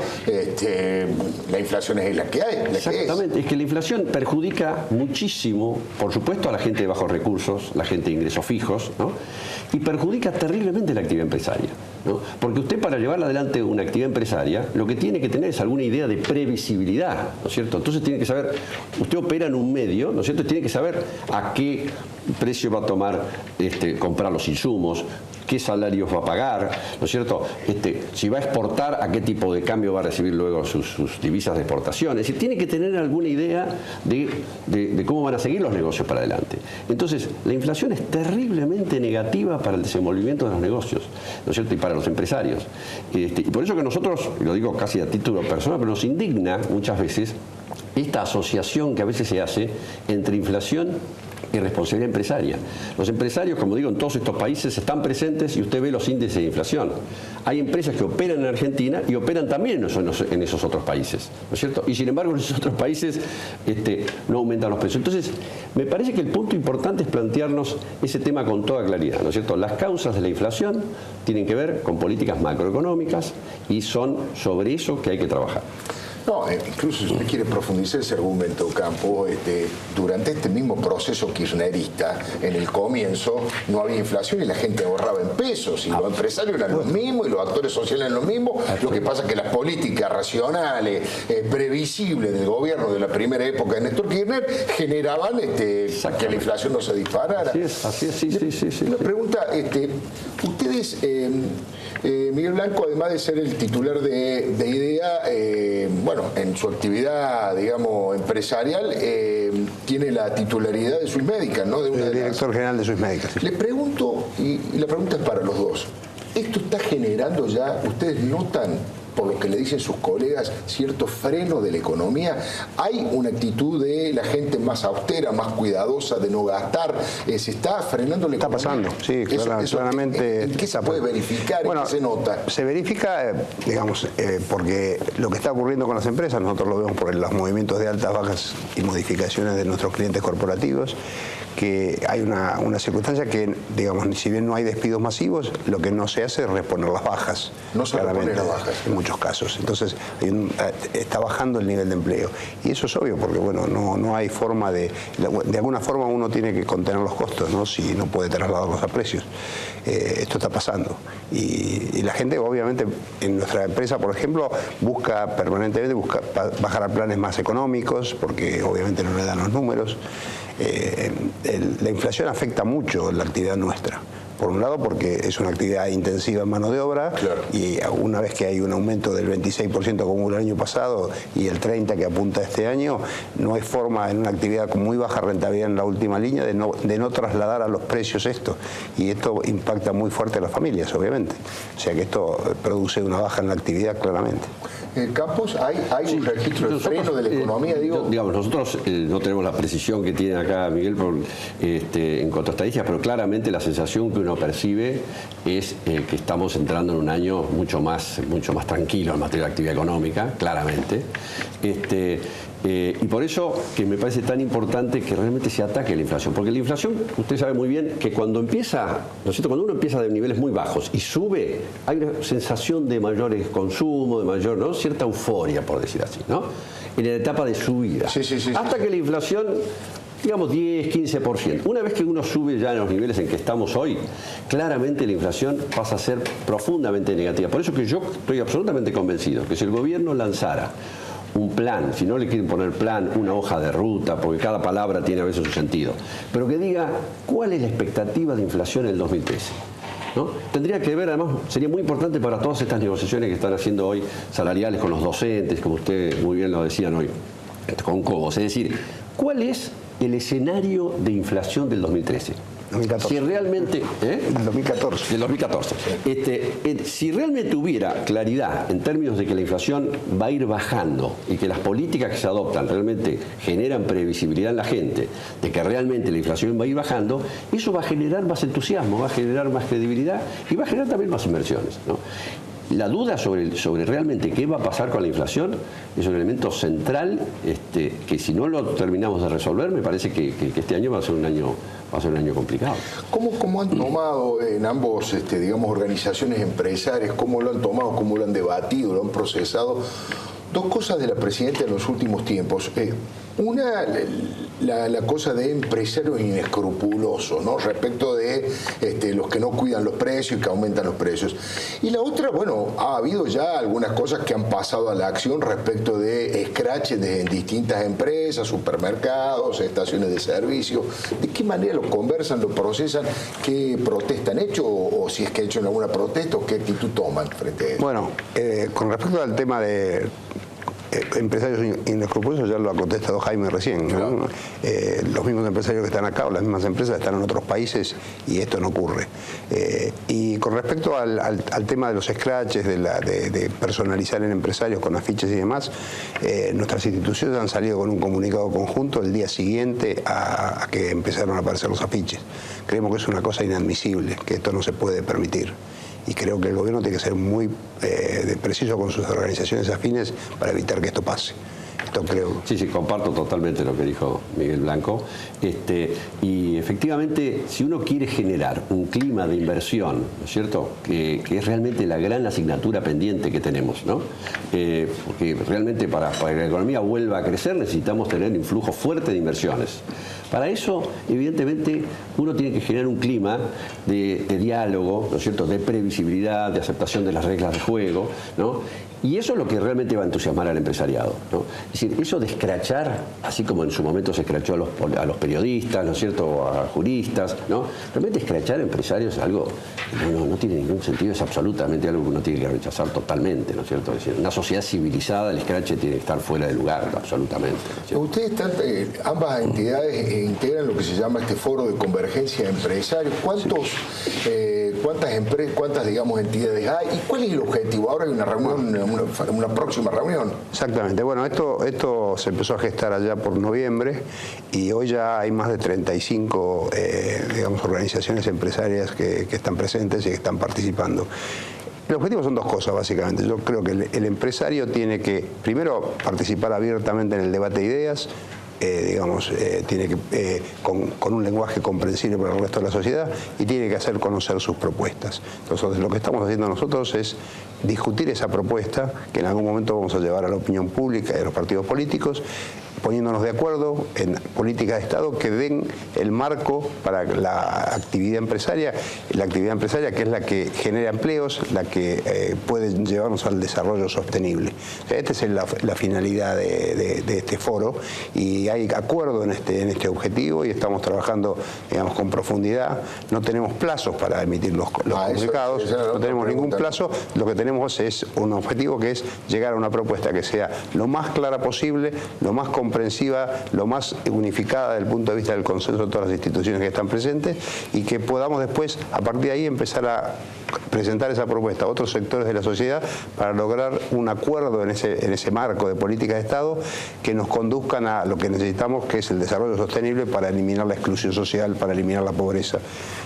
la inflación es la que hay. Exactamente, es que la inflación perjudica muchísimo, por supuesto, a la gente de bajos recursos, la gente de ingresos fijos, ¿no? Y perjudica terriblemente la actividad empresaria, ¿no? Porque usted, para llevar adelante una actividad empresaria, lo que tiene que tener es alguna idea de previsibilidad, ¿no es cierto? Entonces tiene que saber, usted opera en un medio, ¿no es cierto? Tiene que saber a qué precio va a tomar comprar los insumos, qué salarios va a pagar, ¿no es cierto? Si va a exportar, a qué tipo de cambio va a recibir luego sus divisas de exportación. Es decir, tiene que tener alguna idea de cómo van a seguir los negocios para adelante. Entonces, la inflación es terriblemente negativa para el desenvolvimiento de los negocios, ¿no es cierto?, y para los empresarios. Y por eso que nosotros, lo digo casi a título personal, pero nos indigna muchas veces esta asociación que a veces se hace entre inflación y responsabilidad empresaria. Los empresarios, como digo, en todos estos países están presentes y usted ve los índices de inflación. Hay empresas que operan en Argentina y operan también en esos otros países, ¿no es cierto? Y sin embargo, en esos otros países no aumentan los precios. Entonces, me parece que el punto importante es plantearnos ese tema con toda claridad, ¿no es cierto? Las causas de la inflación tienen que ver con políticas macroeconómicas y son sobre eso que hay que trabajar. No, incluso si usted quiere profundizar ese argumento, Campo, durante este mismo proceso kirchnerista, en el comienzo no había inflación y la gente ahorraba en pesos, y los empresarios eran los mismos y los actores sociales eran los mismos. Lo que pasa es que las políticas racionales, previsibles del gobierno de la primera época de Néstor Kirchner generaban que la inflación no se disparara. Así es, sí. Una pregunta, ustedes, Miguel Blanco, además de ser el titular de IDEA, bueno, en su actividad, digamos, empresarial, tiene la titularidad de Swissmedical, ¿no? El director general de Swissmedical. Sí. Le pregunto, y la pregunta es para los dos, ¿esto está generando ya, ustedes notan por lo que le dicen sus colegas, cierto freno de la economía? ¿Hay una actitud de la gente más austera, más cuidadosa de no gastar? ¿Se está frenando la Está economía? pasando, sí, claramente. ¿En qué se puede verificar? Bueno, ¿en qué se nota? Se verifica, digamos, porque lo que está ocurriendo con las empresas, nosotros lo vemos por los movimientos de altas, bajas y modificaciones de nuestros clientes corporativos, que hay una circunstancia que, digamos, si bien no hay despidos masivos, lo que no se hace es reponer las bajas. No se reponen las bajas. En muchos casos. Entonces, está bajando el nivel de empleo. Y eso es obvio, porque, bueno, no hay forma de alguna forma uno tiene que contener los costos, ¿no? Si no puede trasladarlos a precios. Esto está pasando. Y la gente, obviamente, en nuestra empresa, por ejemplo, busca permanentemente bajar a planes más económicos, porque obviamente no le dan los números. La inflación afecta mucho la actividad nuestra. Por un lado, porque es una actividad intensiva en mano de obra, claro. Y una vez que hay un aumento del 26% como hubo el año pasado y el 30% que apunta este año, no hay forma en una actividad con muy baja rentabilidad en la última línea de no trasladar a los precios esto. Y esto impacta muy fuerte a las familias, obviamente. O sea que esto produce una baja en la actividad claramente. Campos, ¿hay un registro de freno de la economía? Digamos, nosotros no tenemos la precisión que tiene acá Miguel en cuanto a estadísticas, pero claramente la sensación que uno percibe es que estamos entrando en un año mucho más tranquilo en materia de actividad económica, claramente. Y por eso que me parece tan importante que realmente se ataque la inflación, porque la inflación, usted sabe muy bien que cuando empieza, ¿no es cierto? Cuando uno empieza de niveles muy bajos y sube, hay una sensación de mayores consumo, de mayor, ¿no? Cierta euforia, por decir así, ¿no? En la etapa de subida. Sí. Hasta que la inflación, digamos 10, 15%. Una vez que uno sube ya en los niveles en que estamos hoy, claramente la inflación pasa a ser profundamente negativa. Por eso que yo estoy absolutamente convencido que si el gobierno lanzara un plan, si no le quieren poner plan, una hoja de ruta, porque cada palabra tiene a veces su sentido, pero que diga cuál es la expectativa de inflación en el 2013. ¿No? Tendría que ver, además, sería muy importante para todas estas negociaciones que están haciendo hoy salariales con los docentes, como usted muy bien lo decían hoy, con Cobos. Es decir, ¿cuál es el escenario de inflación del 2013? 2014. Si realmente... Del 2014. Del 2014. Si realmente hubiera claridad en términos de que la inflación va a ir bajando y que las políticas que se adoptan realmente generan previsibilidad en la gente de que realmente la inflación va a ir bajando, eso va a generar más entusiasmo, va a generar más credibilidad y va a generar también más inversiones, ¿no? La duda sobre realmente qué va a pasar con la inflación es un elemento central que si no lo terminamos de resolver, me parece que este año va a ser un año complicado. ¿Cómo han tomado en ambos, digamos, organizaciones empresarias, cómo lo han tomado, cómo lo han debatido, lo han procesado? Dos cosas de la presidenta en los últimos tiempos. Una, la cosa de empresarios inescrupulosos, ¿no? Respecto de los que no cuidan los precios y que aumentan los precios. Y la otra, bueno, ha habido ya algunas cosas que han pasado a la acción respecto de escraches en distintas empresas, supermercados, estaciones de servicio. ¿De qué manera lo conversan, lo procesan? ¿Qué protesta han hecho? O si es que han hecho alguna protesta, ¿o qué actitud toman frente a eso? Bueno, con respecto al tema de empresarios inescrupulosos, ya lo ha contestado Jaime recién, ¿no? Claro. Los mismos empresarios que están acá o las mismas empresas están en otros países y esto no ocurre. Y con respecto al tema de los scratches, de personalizar en empresarios con afiches y demás, nuestras instituciones han salido con un comunicado conjunto el día siguiente a que empezaron a aparecer los afiches. Creemos que es una cosa inadmisible, que esto no se puede permitir. Y creo que el gobierno tiene que ser muy preciso con sus organizaciones afines para evitar que esto pase. Esto creo. Sí, comparto totalmente lo que dijo Miguel Blanco. Y efectivamente, si uno quiere generar un clima de inversión, ¿no es cierto?, que es realmente la gran asignatura pendiente que tenemos, ¿no? Porque realmente para que la economía vuelva a crecer necesitamos tener un flujo fuerte de inversiones. Para eso, evidentemente, uno tiene que generar un clima de diálogo, ¿no es cierto?, de previsibilidad, de aceptación de las reglas de juego, ¿no? Y eso es lo que realmente va a entusiasmar al empresariado, ¿no? Es decir, decir, eso de escrachar, así como en su momento se escrachó a los periodistas, ¿no es cierto?, a juristas, ¿no? Realmente escrachar a empresarios es algo que no tiene ningún sentido, es absolutamente algo que uno tiene que rechazar totalmente, ¿no es cierto? Es decir, en una sociedad civilizada el escrache tiene que estar fuera de lugar, absolutamente, ¿no es cierto? Ustedes están, ambas entidades integran lo que se llama este foro de convergencia de empresarios. ¿Cuántas digamos, entidades hay? ¿Y cuál es el objetivo? Ahora hay una reunión, una próxima reunión. Exactamente. Bueno, esto se empezó a gestar allá por noviembre y hoy ya hay más de 35 digamos, organizaciones empresarias que están presentes y que están participando. El objetivo son dos cosas, básicamente. Yo creo que el empresario tiene que, primero, participar abiertamente en el debate de ideas, tiene que con un lenguaje comprensible para el resto de la sociedad y tiene que hacer conocer sus propuestas. Entonces, lo que estamos haciendo nosotros es discutir esa propuesta que en algún momento vamos a llevar a la opinión pública y a los partidos políticos, poniéndonos de acuerdo en políticas de Estado que den el marco para la actividad empresaria que es la que genera empleos, la que puede llevarnos al desarrollo sostenible. O sea, esta es la finalidad de este foro y hay acuerdo en este objetivo y estamos trabajando, digamos, con profundidad. No tenemos plazos para emitir los comunicados, no tenemos ningún plazo. Lo que tenemos es un objetivo que es llegar a una propuesta que sea lo más clara posible, lo más comprensiva, lo más unificada desde el punto de vista del consenso de todas las instituciones que están presentes y que podamos después, a partir de ahí, empezar a presentar esa propuesta a otros sectores de la sociedad para lograr un acuerdo en ese marco de política de Estado que nos conduzcan a lo que necesitamos, que es el desarrollo sostenible para eliminar la exclusión social, para eliminar la pobreza.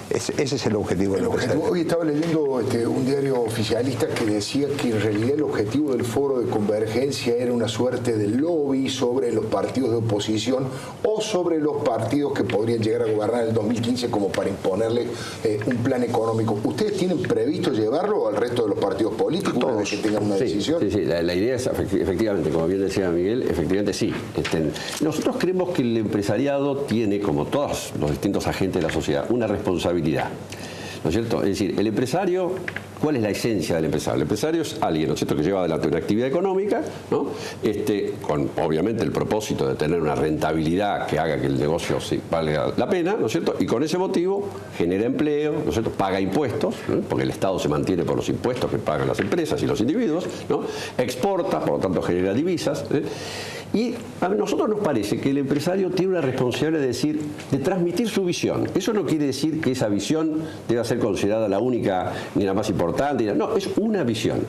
Ese es el objetivo del empresario. Hoy estaba leyendo un diario oficialista que decía que en realidad el objetivo del foro de convergencia era una suerte de lobby sobre los partidos de oposición o sobre los partidos que podrían llegar a gobernar en el 2015 como para imponerle un plan económico. ¿Ustedes tienen previsto llevarlo al resto de los partidos políticos Todos. que tengan una decisión? Sí. La idea es, efectivamente, como bien decía Miguel, efectivamente sí. Nosotros creemos que el empresariado tiene, como todos los distintos agentes de la sociedad, una responsabilidad. ¿No es cierto? Es decir, el empresario, ¿cuál es la esencia del empresario? El empresario es alguien, ¿no es cierto?, que lleva adelante una actividad económica, ¿no? Con obviamente el propósito de tener una rentabilidad que haga que el negocio valga la pena, ¿no es cierto? Y con ese motivo genera empleo, ¿no es cierto?, paga impuestos, ¿no?, porque el Estado se mantiene por los impuestos que pagan las empresas y los individuos, ¿no? Exporta, por lo tanto genera divisas, ¿eh? Y a nosotros nos parece que el empresario tiene una responsabilidad de transmitir su visión. Eso no quiere decir que esa visión deba ser considerada la única ni la más importante. No, es una visión.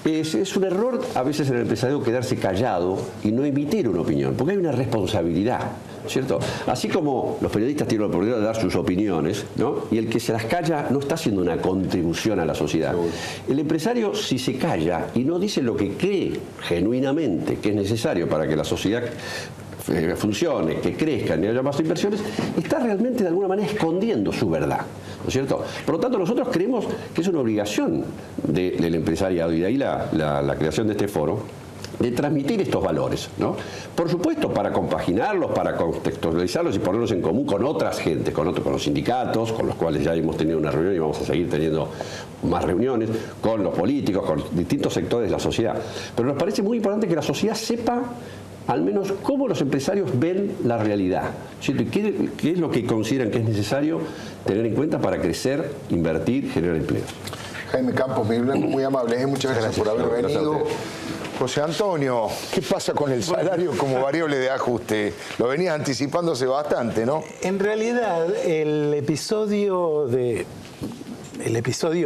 Es un error a veces en el empresario quedarse callado y no emitir una opinión, porque hay una responsabilidad, ¿cierto? Así como los periodistas tienen la oportunidad de dar sus opiniones, ¿no?, y el que se las calla no está haciendo una contribución a la sociedad. El empresario, si se calla y no dice lo que cree genuinamente que es necesario para que la sociedad funcione, que crezcan y haya más inversiones, está realmente de alguna manera escondiendo su verdad, ¿no es cierto? Por lo tanto, nosotros creemos que es una obligación del empresariado y de ahí la creación de este foro, de transmitir estos valores, ¿no? Por supuesto, para compaginarlos, para contextualizarlos y ponerlos en común con otras gentes, con los sindicatos, con los cuales ya hemos tenido una reunión y vamos a seguir teniendo más reuniones, con los políticos, con distintos sectores de la sociedad. Pero nos parece muy importante que la sociedad sepa al menos cómo los empresarios ven la realidad, ¿cierto? Y qué es lo que consideran que es necesario tener en cuenta para crecer, invertir, generar empleos. Jaime Campos, Miguel Blanco, muy amable, muchas gracias por haber venido. José Antonio, ¿qué pasa con el salario como variable de ajuste? Lo venías anticipándose bastante, ¿no? En realidad, el episodio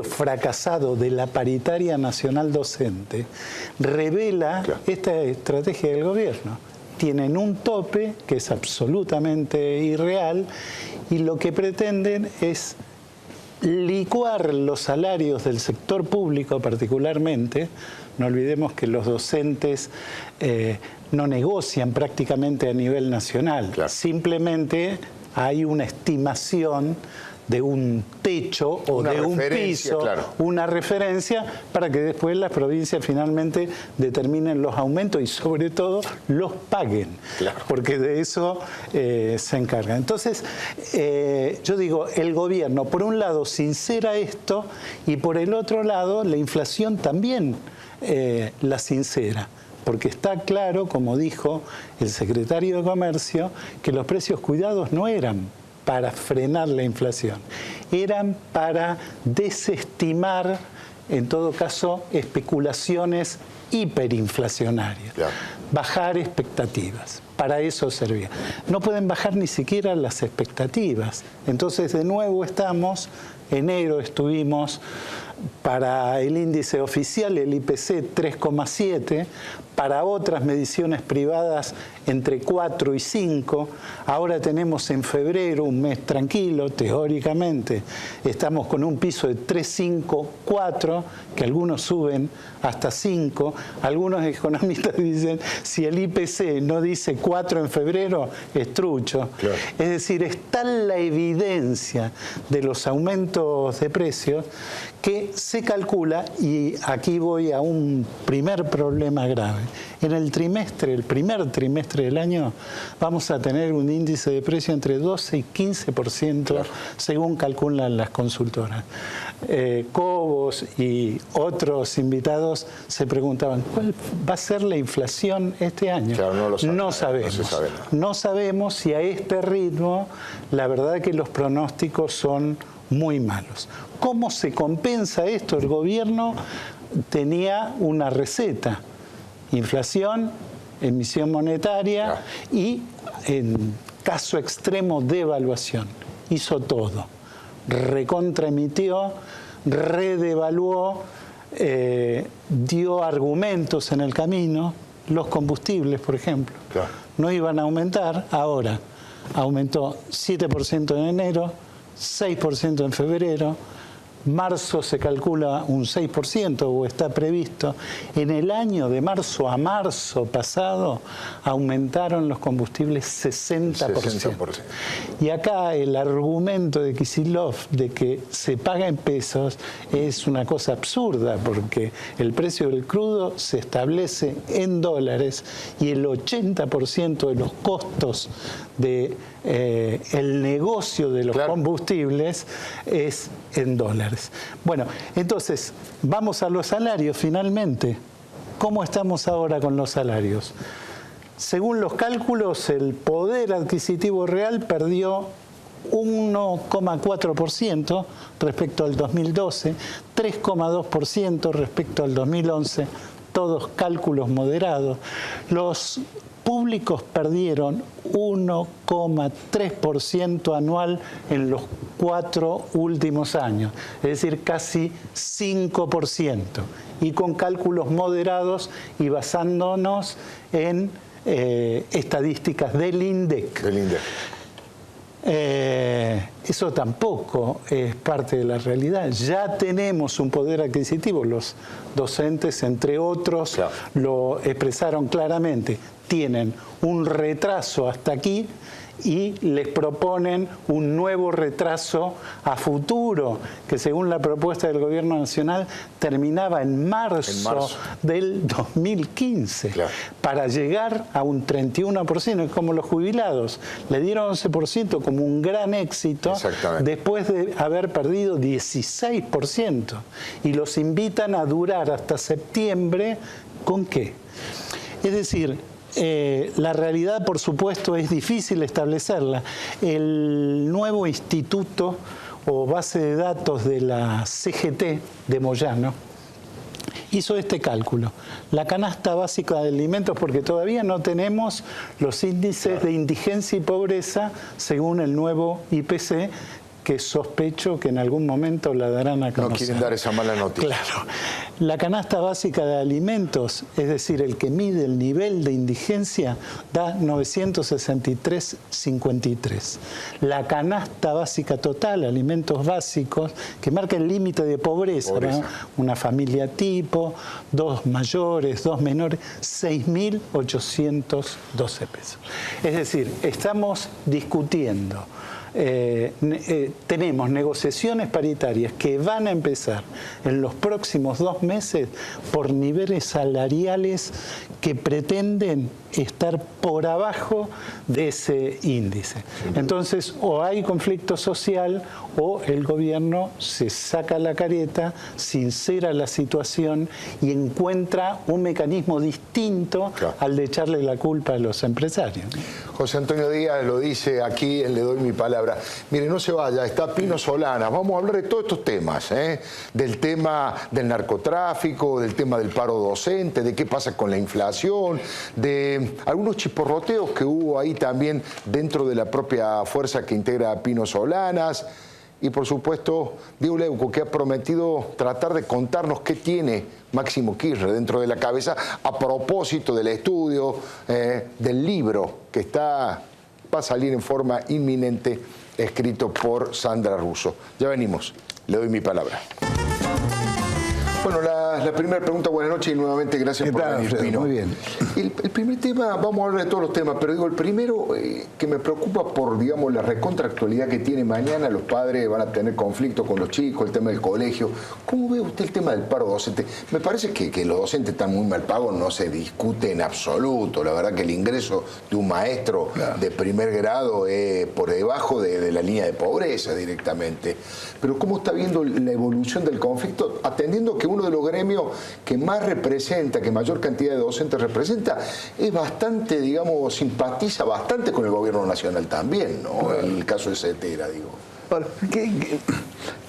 fracasado de la paritaria nacional docente revela esta estrategia del gobierno. Tienen un tope que es absolutamente irreal y lo que pretenden es licuar los salarios del sector público particularmente. No olvidemos que los docentes no negocian prácticamente a nivel nacional. Claro. Simplemente hay una estimación de un techo o de un piso, claro, una referencia para que después las provincias finalmente determinen los aumentos y sobre todo los paguen, claro, porque de eso se encargan. Entonces, yo digo, el gobierno por un lado sincera esto y por el otro lado la inflación también la sincera. porque está claro, como dijo el secretario de Comercio, que los precios cuidados no eran para frenar la inflación, eran para desestimar, en todo caso, especulaciones hiperinflacionarias, bajar expectativas. Para eso servía. No pueden bajar ni siquiera las expectativas. Entonces, de nuevo enero estuvimos para el índice oficial, el IPC 3,7, para otras mediciones privadas entre 4 y 5. Ahora tenemos en febrero un mes tranquilo, teóricamente. Estamos con un piso de 3,5, 4, que algunos suben hasta 5. Algunos economistas dicen, si el IPC no dice 4 en febrero, es trucho. Claro. Es decir, es tal la evidencia de los aumentos de precios que se calcula, y aquí voy a un primer problema grave. En el primer trimestre del año, vamos a tener un índice de precio entre 12 y 15%, claro, según calculan las consultoras. Cobos y otros invitados se preguntaban, ¿cuál va a ser la inflación este año? Claro, no sabemos. No sabemos si a este ritmo, la verdad que los pronósticos son muy malos. ¿Cómo se compensa esto? El gobierno tenía una receta: inflación, emisión monetaria y, en caso extremo, devaluación. Hizo todo. Recontraemitió, redevaluó, dio argumentos en el camino. Los combustibles, por ejemplo, no iban a aumentar. Ahora aumentó 7% en enero, 6% en febrero. Marzo se calcula un 6%, o está previsto. En el año de marzo a marzo pasado aumentaron los combustibles 60%. Y acá el argumento de Kicillof de que se paga en pesos es una cosa absurda, porque el precio del crudo se establece en dólares y el 80% de los costos de el negocio de los combustibles es en dólares. Bueno, entonces, vamos a los salarios finalmente. ¿Cómo estamos ahora con los salarios? Según los cálculos, el poder adquisitivo real perdió 1,4% respecto al 2012, 3,2% respecto al 2011, todos cálculos moderados. Los públicos perdieron 1,3% anual en los 4 últimos años, es decir, casi 5%, y con cálculos moderados y basándonos en estadísticas del INDEC. Eso tampoco es parte de la realidad. Ya tenemos un poder adquisitivo. Los docentes, entre otros, lo expresaron claramente. Tienen un retraso hasta aquí y les proponen un nuevo retraso a futuro, que según la propuesta del Gobierno Nacional terminaba en marzo del 2015, para llegar a un 31%, como los jubilados. Le dieron 11% como un gran éxito, después de haber perdido 16%. Y los invitan a durar hasta septiembre, ¿con qué? Es decir, la realidad, por supuesto, es difícil establecerla. El nuevo instituto o base de datos de la CGT de Moyano hizo este cálculo. La canasta básica de alimentos, porque todavía no tenemos los índices de indigencia y pobreza según el nuevo IPC, que sospecho que en algún momento la darán a conocer. No quieren dar esa mala noticia. Claro. La canasta básica de alimentos, es decir, el que mide el nivel de indigencia, da 963,53. La canasta básica total, alimentos básicos, que marca el límite de pobreza, ¿no? Una familia tipo, 2 mayores, 2 menores, 6.812 pesos. Es decir, estamos discutiendo tenemos negociaciones paritarias que van a empezar en los próximos 2 meses por niveles salariales que pretenden estar por abajo de ese índice. Entonces, o hay conflicto social o el gobierno se saca la careta, sincera la situación y encuentra un mecanismo distinto al de echarle la culpa a los empresarios. José Antonio Díaz lo dice aquí, le doy mi palabra. Mire, no se vaya, está Pino Solanas. Vamos a hablar de todos estos temas, del tema del narcotráfico, del tema del paro docente, de qué pasa con la inflación, de algunos chisporroteos que hubo ahí también dentro de la propia fuerza que integra Pino Solanas. Y por supuesto, Diego Leuco, que ha prometido tratar de contarnos qué tiene Máximo Kirchner dentro de la cabeza a propósito del estudio, del libro que va a salir en forma inminente, escrito por Sandra Russo. Ya venimos, le doy mi palabra. Bueno, la primera pregunta, buenas noches y nuevamente gracias por venir, Pino. Muy bien. El primer tema, vamos a hablar de todos los temas, pero digo, el primero que me preocupa por, digamos, la recontraactualidad que tiene mañana, los padres van a tener conflicto con los chicos, el tema del colegio. ¿Cómo ve usted el tema del paro docente? Me parece que los docentes están muy mal pagos, no se discute en absoluto. La verdad que el ingreso de un maestro de primer grado es por debajo de la línea de pobreza directamente. Pero ¿cómo está viendo la evolución del conflicto, atendiendo que uno de los gremios que más representa, que mayor cantidad de docentes representa, es bastante, digamos, simpatiza bastante con el gobierno nacional también, ¿no? En el caso de Cetera, digo. Ahora, ¿qué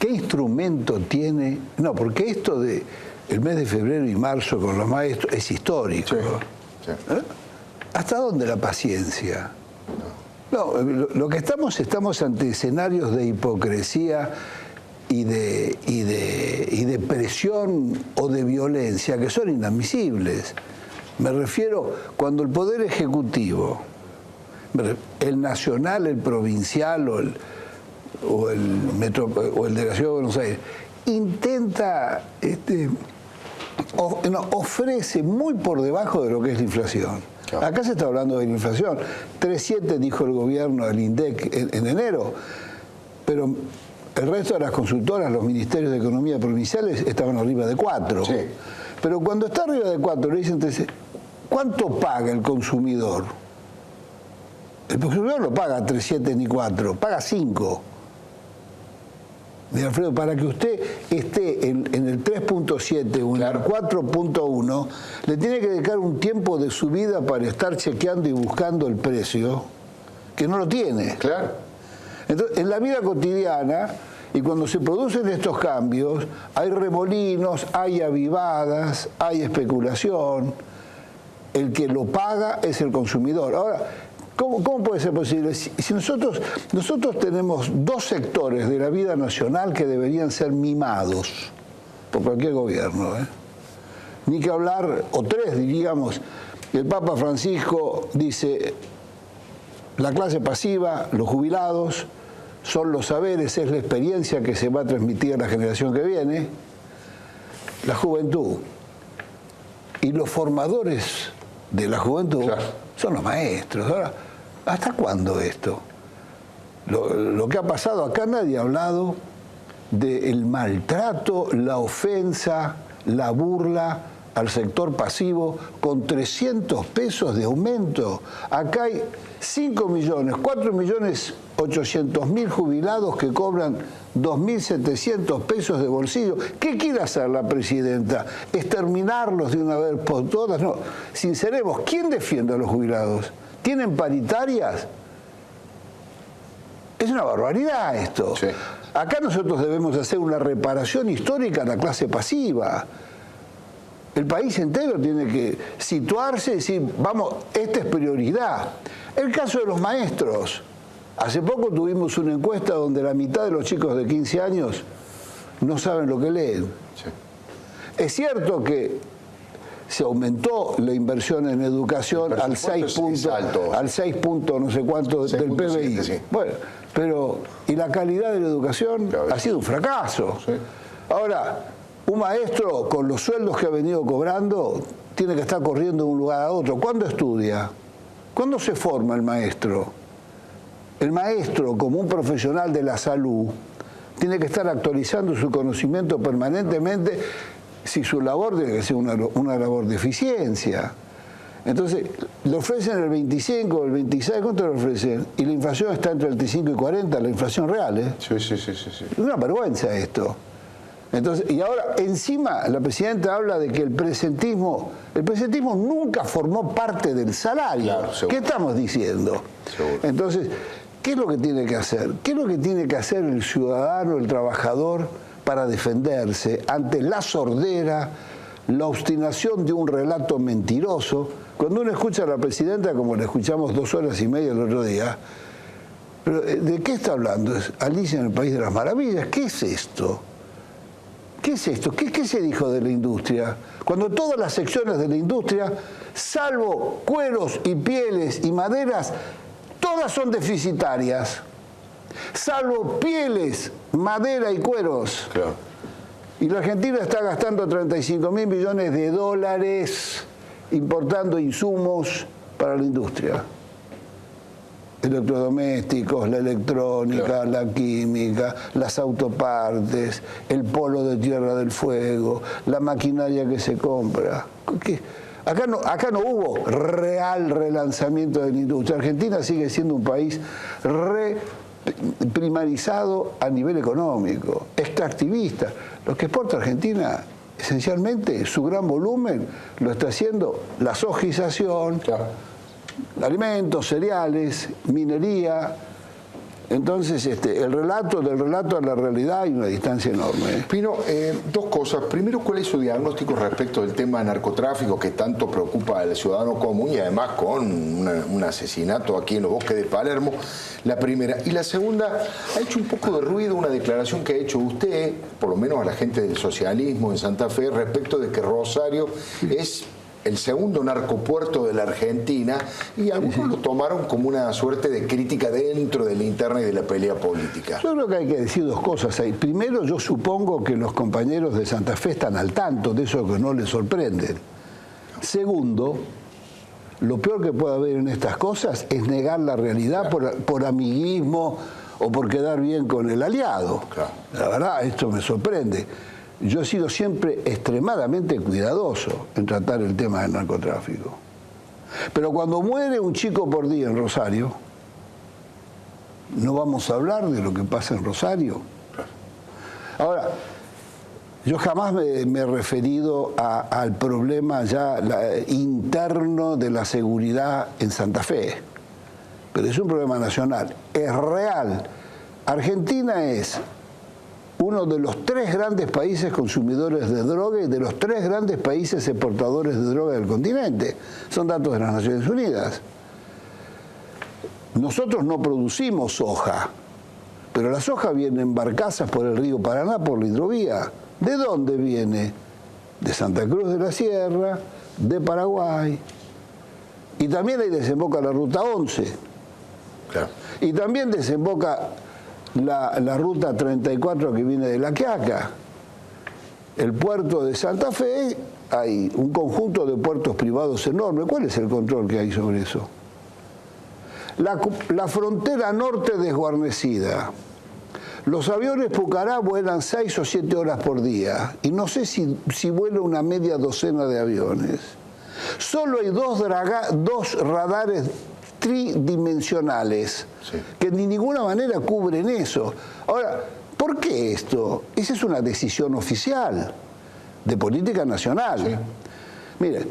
instrumento tiene? No, porque esto de el mes de febrero y marzo con los maestros es histórico. Sí, sí. ¿Hasta dónde la paciencia? No, lo que estamos ante escenarios de hipocresía y de presión o de violencia que son inadmisibles. Me refiero cuando el Poder Ejecutivo, el nacional, el provincial o el de la Ciudad de Buenos Aires, intenta, ofrece muy por debajo de lo que es la inflación. Claro. Acá se está hablando de la inflación. 3,7 dijo el gobierno del INDEC en enero, pero el resto de las consultoras, los ministerios de economía provinciales, estaban arriba de 4. Sí. Pero cuando está arriba de 4, le dicen, ¿cuánto paga el consumidor? El consumidor no paga 3,7 ni 4, paga 5. De Alfredo, para que usted esté en el 3.7 o en el 4.1, le tiene que dedicar un tiempo de su vida para estar chequeando y buscando el precio, que no lo tiene. Claro. Entonces, en la vida cotidiana, y cuando se producen estos cambios, hay remolinos, hay avivadas, hay especulación. El que lo paga es el consumidor. Ahora, ¿cómo puede ser posible? Si nosotros tenemos 2 sectores de la vida nacional que deberían ser mimados por cualquier gobierno, ni que hablar, o 3, diríamos, el Papa Francisco dice, la clase pasiva, los jubilados, son los saberes, es la experiencia que se va a transmitir a la generación que viene, la juventud. Y los formadores de la juventud son los maestros. Ahora, ¿hasta cuándo esto? Lo que ha pasado acá, nadie ha hablado del maltrato, la ofensa, la burla al sector pasivo con 300 pesos de aumento. Acá hay 4.800.000 jubilados que cobran 2.700 pesos de bolsillo. ¿Qué quiere hacer la presidenta? ¿Exterminarlos de una vez por todas? No, sinceremos, ¿quién defiende a los jubilados? ¿Tienen paritarias? Es una barbaridad esto. Sí. Acá nosotros debemos hacer una reparación histórica a la clase pasiva. El país entero tiene que situarse y decir, vamos, esta es prioridad. El caso de los maestros. Hace poco tuvimos una encuesta donde la mitad de los chicos de 15 años no saben lo que leen. Sí. Es cierto que se aumentó la inversión en educación al 6 puntos, no sé cuánto del PBI. Sí. Bueno, pero ¿y la calidad de la educación? Ha sido un fracaso. Sí. Ahora, un maestro con los sueldos que ha venido cobrando tiene que estar corriendo de un lugar a otro. ¿Cuándo estudia? ¿Cuándo se forma el maestro? El maestro, como un profesional de la salud, tiene que estar actualizando su conocimiento permanentemente si su labor debe ser una labor de eficiencia. Entonces, le ofrecen el 25, el 26, ¿cuánto le ofrecen? Y la inflación está entre el 35 y 40, la inflación real, ¿eh? Sí. Es una vergüenza esto. Entonces, y ahora, encima, la presidenta habla de que el presentismo nunca formó parte del salario. Claro, seguro. ¿Qué estamos diciendo? Seguro. Entonces, ¿qué es lo que tiene que hacer? ¿Qué es lo que tiene que hacer el ciudadano, el trabajador, para defenderse ante la sordera, la obstinación de un relato mentiroso? Cuando uno escucha a la presidenta, como la escuchamos 2 horas y media el otro día, pero ¿de qué está hablando? ¿Es Alicia en el País de las Maravillas? ¿Qué es esto? ¿Qué es esto? ¿Qué se dijo de la industria? Cuando todas las secciones de la industria, salvo cueros y pieles y maderas, todas son deficitarias. Salvo pieles, madera y cueros. Claro. Y la Argentina está gastando 35.000 millones de dólares importando insumos para la industria. Electrodomésticos, la electrónica, claro, la química, las autopartes, el polo de Tierra del Fuego, la maquinaria que se compra. ¿Qué? Acá no hubo real relanzamiento de la industria. Argentina sigue siendo un país primarizado a nivel económico, extractivista. Lo que exporta Argentina, esencialmente, su gran volumen lo está haciendo la sojización, Claro. alimentos, cereales, minería. Entonces, del relato a la realidad hay una distancia enorme. Pino, 2 cosas. Primero, ¿cuál es su diagnóstico respecto del tema de narcotráfico que tanto preocupa al ciudadano común y además con un asesinato aquí en los bosques de Palermo? La primera. Y la segunda, ha hecho un poco de ruido una declaración que ha hecho usted, por lo menos a la gente del socialismo en Santa Fe, respecto de que Rosario es el segundo narcopuerto de la Argentina, y algunos lo tomaron como una suerte de crítica dentro de la interna y de la pelea política. Yo creo que hay que decir 2 cosas ahí. Primero, yo supongo que los compañeros de Santa Fe están al tanto de eso, que no les sorprenden. Segundo, lo peor que puede haber en estas cosas es negar la realidad por amiguismo o por quedar bien con el aliado. Claro. La verdad, esto me sorprende. Yo he sido siempre extremadamente cuidadoso en tratar el tema del narcotráfico. Pero cuando muere un chico por día en Rosario, ¿no vamos a hablar de lo que pasa en Rosario? Ahora, yo jamás me he referido al problema ya interno de la seguridad en Santa Fe, pero es un problema nacional, es real. Argentina es uno de los 3 grandes países consumidores de droga y de los 3 grandes países exportadores de droga del continente. Son datos de las Naciones Unidas. Nosotros no producimos soja, pero la soja viene en barcazas por el río Paraná, por la hidrovía. ¿De dónde viene? De Santa Cruz de la Sierra, de Paraguay. Y también ahí desemboca la Ruta 11. Claro. Y también desemboca la Ruta 34 que viene de La Quiaca. El puerto de Santa Fe, hay un conjunto de puertos privados enorme. ¿Cuál es el control que hay sobre eso? La frontera norte desguarnecida. Los aviones Pucará vuelan 6 o 7 horas por día y no sé si vuela una media docena de aviones. Solo hay 2 radares tridimensionales, sí, que de ninguna manera cubren eso. Ahora, ¿por qué esto? Esa es una decisión oficial de política nacional. Sí. Mire,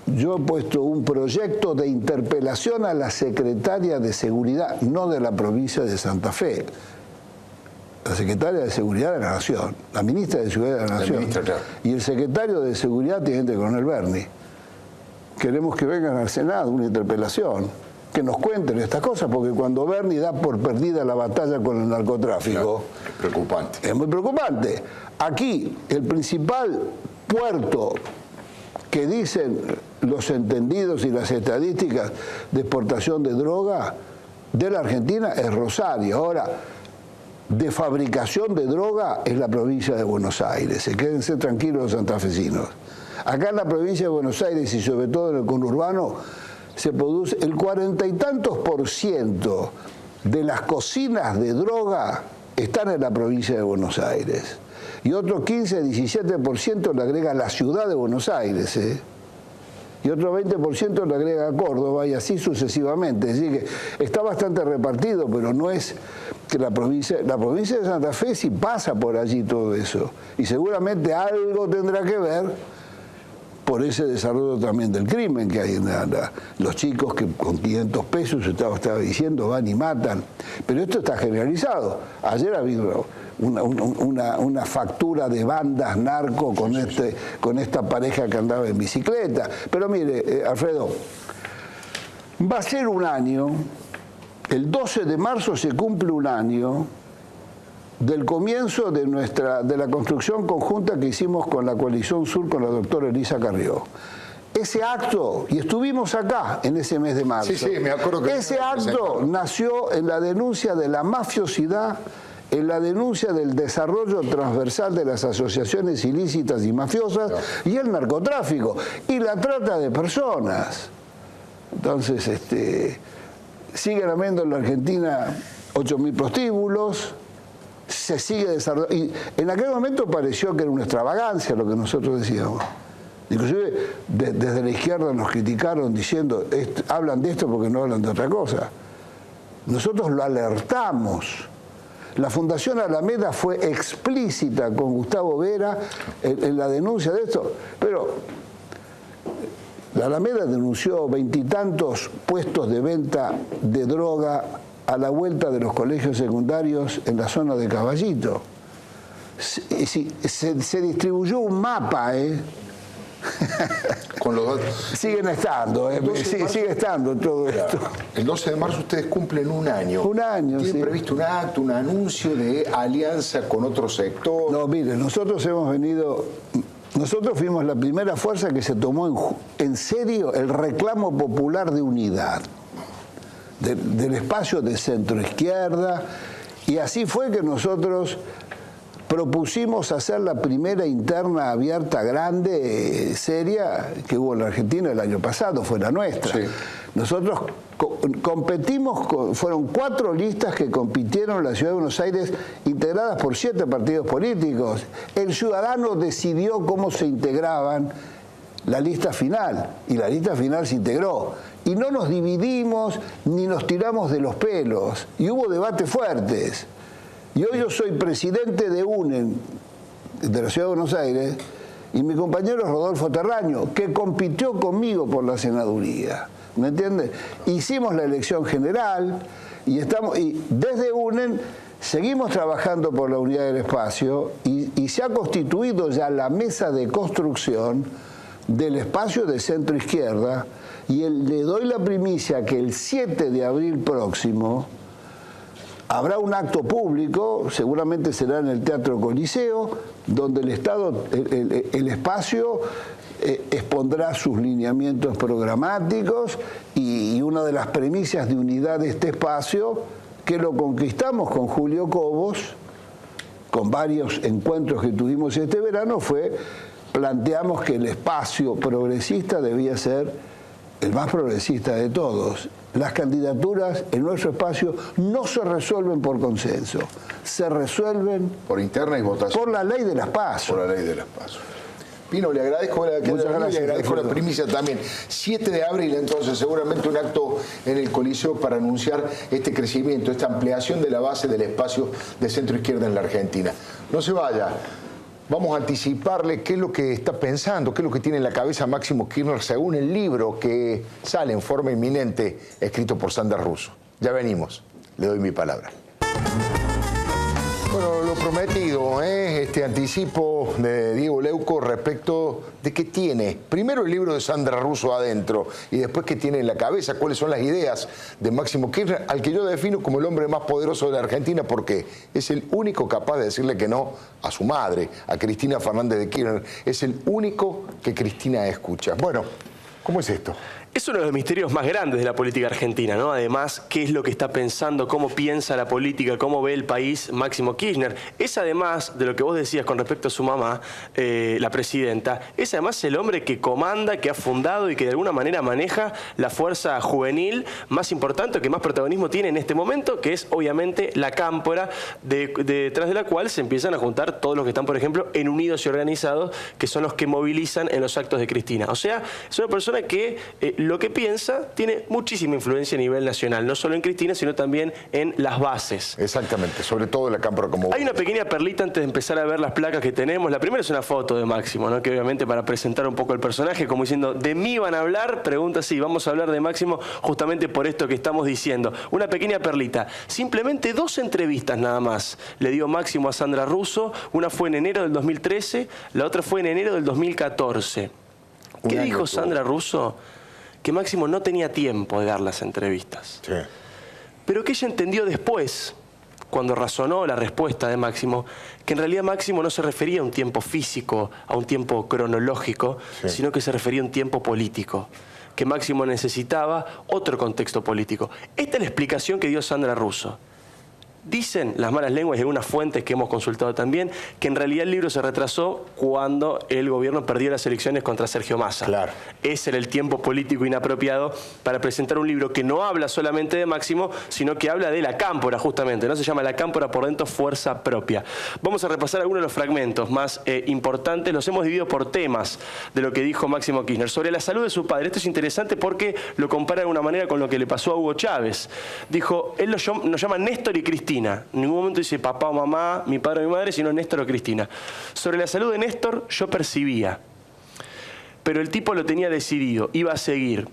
yo he puesto un proyecto de interpelación a la secretaria de Seguridad, no de la provincia de Santa Fe, la secretaria de Seguridad de la Nación, la ministra de Seguridad de la Nación, ministra, claro, y el secretario de Seguridad, teniente coronel Berni. Queremos que vengan al Senado una interpelación, que nos cuenten estas cosas, porque cuando Berni da por perdida la batalla con el narcotráfico, claro, es preocupante. Es muy preocupante. Aquí, el principal puerto que dicen los entendidos y las estadísticas de exportación de droga de la Argentina es Rosario. Ahora, de fabricación de droga es la provincia de Buenos Aires. Quédense tranquilos los santafesinos. Acá en la provincia de Buenos Aires y sobre todo en el conurbano, se produce el 40 y tantos % de las cocinas de droga están en la provincia de Buenos Aires. Y otro 15-17% le agrega la ciudad de Buenos Aires, y otro 20% le agrega Córdoba, y así sucesivamente. Es decir, que está bastante repartido, pero no es que la provincia de Santa Fe sí pasa por allí todo eso. Y seguramente algo tendrá que ver por ese desarrollo también del crimen que hay en los chicos que con 500 pesos, estaba diciendo, van y matan. Pero esto está generalizado. Ayer ha habido una factura de bandas narco con esta pareja que andaba en bicicleta. Pero mire, Alfredo, va a ser un año, el 12 de marzo se cumple un año del comienzo de la construcción conjunta que hicimos con la Coalición Sur, con la doctora Elisa Carrió. Ese acto, y estuvimos acá en ese mes de marzo, sí, me acuerdo que ese acto nació en la denuncia de la mafiosidad, en la denuncia del desarrollo transversal de las asociaciones ilícitas y mafiosas, y el narcotráfico, y la trata de personas. Entonces, siguen habiendo en la Argentina 8.000 prostíbulos, se sigue desarrollando. Y en aquel momento pareció que era una extravagancia lo que nosotros decíamos. Inclusive desde la izquierda nos criticaron diciendo, hablan de esto porque no hablan de otra cosa. Nosotros lo alertamos. La Fundación Alameda fue explícita con Gustavo Vera en la denuncia de esto, pero la Alameda denunció 20 y tantos puestos de venta de droga a la vuelta de los colegios secundarios en la zona de Caballito. Se distribuyó un mapa, Con los datos. Siguen estando, sigue estando todo esto. El 12 de marzo ustedes cumplen un año. Un año, ¿Tienen sí. previsto un acto, un anuncio de alianza con otro sector? No, mire, nosotros fuimos la primera fuerza que se tomó en serio el reclamo popular de unidad del espacio de centro izquierda, y así fue que nosotros propusimos hacer la primera interna abierta grande, seria, que hubo en la Argentina el año pasado, fue la nuestra. Sí. Nosotros competimos, fueron 4 listas que compitieron en la Ciudad de Buenos Aires, integradas por 7 partidos políticos. El ciudadano decidió cómo se integraban la lista final, y la lista final se integró. Y no nos dividimos ni nos tiramos de los pelos, y hubo debates fuertes. Y hoy yo soy presidente de UNEN, de la Ciudad de Buenos Aires, y mi compañero es Rodolfo Terraño, que compitió conmigo por la senaduría. ¿Me entiende? Hicimos la elección general y desde UNEN seguimos trabajando por la unidad del espacio y se ha constituido ya la mesa de construcción del espacio de centro izquierda, y le doy la primicia que el 7 de abril próximo habrá un acto público, seguramente será en el Teatro Coliseo, donde el Estado, el espacio expondrá sus lineamientos programáticos, y una de las premisas de unidad de este espacio, que lo conquistamos con Julio Cobos, con varios encuentros que tuvimos este verano, planteamos que el espacio progresista debía ser el más progresista de todos. Las candidaturas en nuestro espacio no se resuelven por consenso, se resuelven por interna y votación. Por la ley de las PASO. Por la ley de las PASO. Pino, le agradezco le agradezco la primicia también. 7 de abril, entonces, seguramente un acto en el Coliseo para anunciar este crecimiento, esta ampliación de la base del espacio de centro izquierda en la Argentina. No se vaya. Vamos a anticiparle qué es lo que está pensando, qué es lo que tiene en la cabeza Máximo Kirchner según el libro que sale en forma inminente, escrito por Sandra Russo. Ya venimos, le doy mi palabra. Bueno, lo prometido, este anticipo de Diego Leuco respecto de qué tiene, primero el libro de Sandra Russo adentro y después qué tiene en la cabeza, cuáles son las ideas de Máximo Kirchner, al que yo defino como el hombre más poderoso de la Argentina porque es el único capaz de decirle que no a su madre, a Cristina Fernández de Kirchner, es el único que Cristina escucha. Bueno, ¿cómo es esto? Es uno de los misterios más grandes de la política argentina, ¿no? Además, qué es lo que está pensando, cómo piensa la política, cómo ve el país Máximo Kirchner. Es además de lo que vos decías con respecto a su mamá, la presidenta, es además el hombre que comanda, que ha fundado y que de alguna manera maneja la fuerza juvenil más importante, que más protagonismo tiene en este momento, que es obviamente la Cámpora, detrás de la cual se empiezan a juntar todos los que están, por ejemplo, en Unidos y Organizados, que son los que movilizan en los actos de Cristina. O sea, es una persona que lo que piensa tiene muchísima influencia a nivel nacional, no solo en Cristina, sino también en las bases. Exactamente, sobre todo la Cámpora como... Hay una pequeña perlita antes de empezar a ver las placas que tenemos. La primera es una foto de Máximo, ¿no? Que obviamente para presentar un poco el personaje, como diciendo, ¿de mí van a hablar? Pregunta sí, vamos a hablar de Máximo justamente por esto que estamos diciendo. Una pequeña perlita. Simplemente 2 entrevistas nada más le dio Máximo a Sandra Russo. Una fue en enero del 2013, la otra fue en enero del 2014. ¿Qué dijo Sandra Russo? Que Máximo no tenía tiempo de dar las entrevistas. Sí. Pero que ella entendió después, cuando razonó la respuesta de Máximo, que en realidad Máximo no se refería a un tiempo físico, a un tiempo cronológico, sino que se refería a un tiempo político, que Máximo necesitaba otro contexto político. Esta es la explicación que dio Sandra Russo. Dicen las malas lenguas y algunas fuentes que hemos consultado también que en realidad el libro se retrasó cuando el gobierno perdió las elecciones contra Sergio Massa. Claro. Ese era el tiempo político inapropiado para presentar un libro que no habla solamente de Máximo, sino que habla de la Cámpora justamente, ¿no? Se llama La Cámpora por dentro, fuerza propia. Vamos a repasar algunos de los fragmentos más importantes. Los hemos dividido por temas de lo que dijo Máximo Kirchner. Sobre la salud de su padre. Esto es interesante porque lo compara de alguna manera con lo que le pasó a Hugo Chávez. Dijo, él nos llama Néstor y Cristina. En ningún momento dice papá o mamá, mi padre o mi madre, sino Néstor o Cristina. Sobre la salud de Néstor yo percibía, pero el tipo lo tenía decidido, iba a seguir.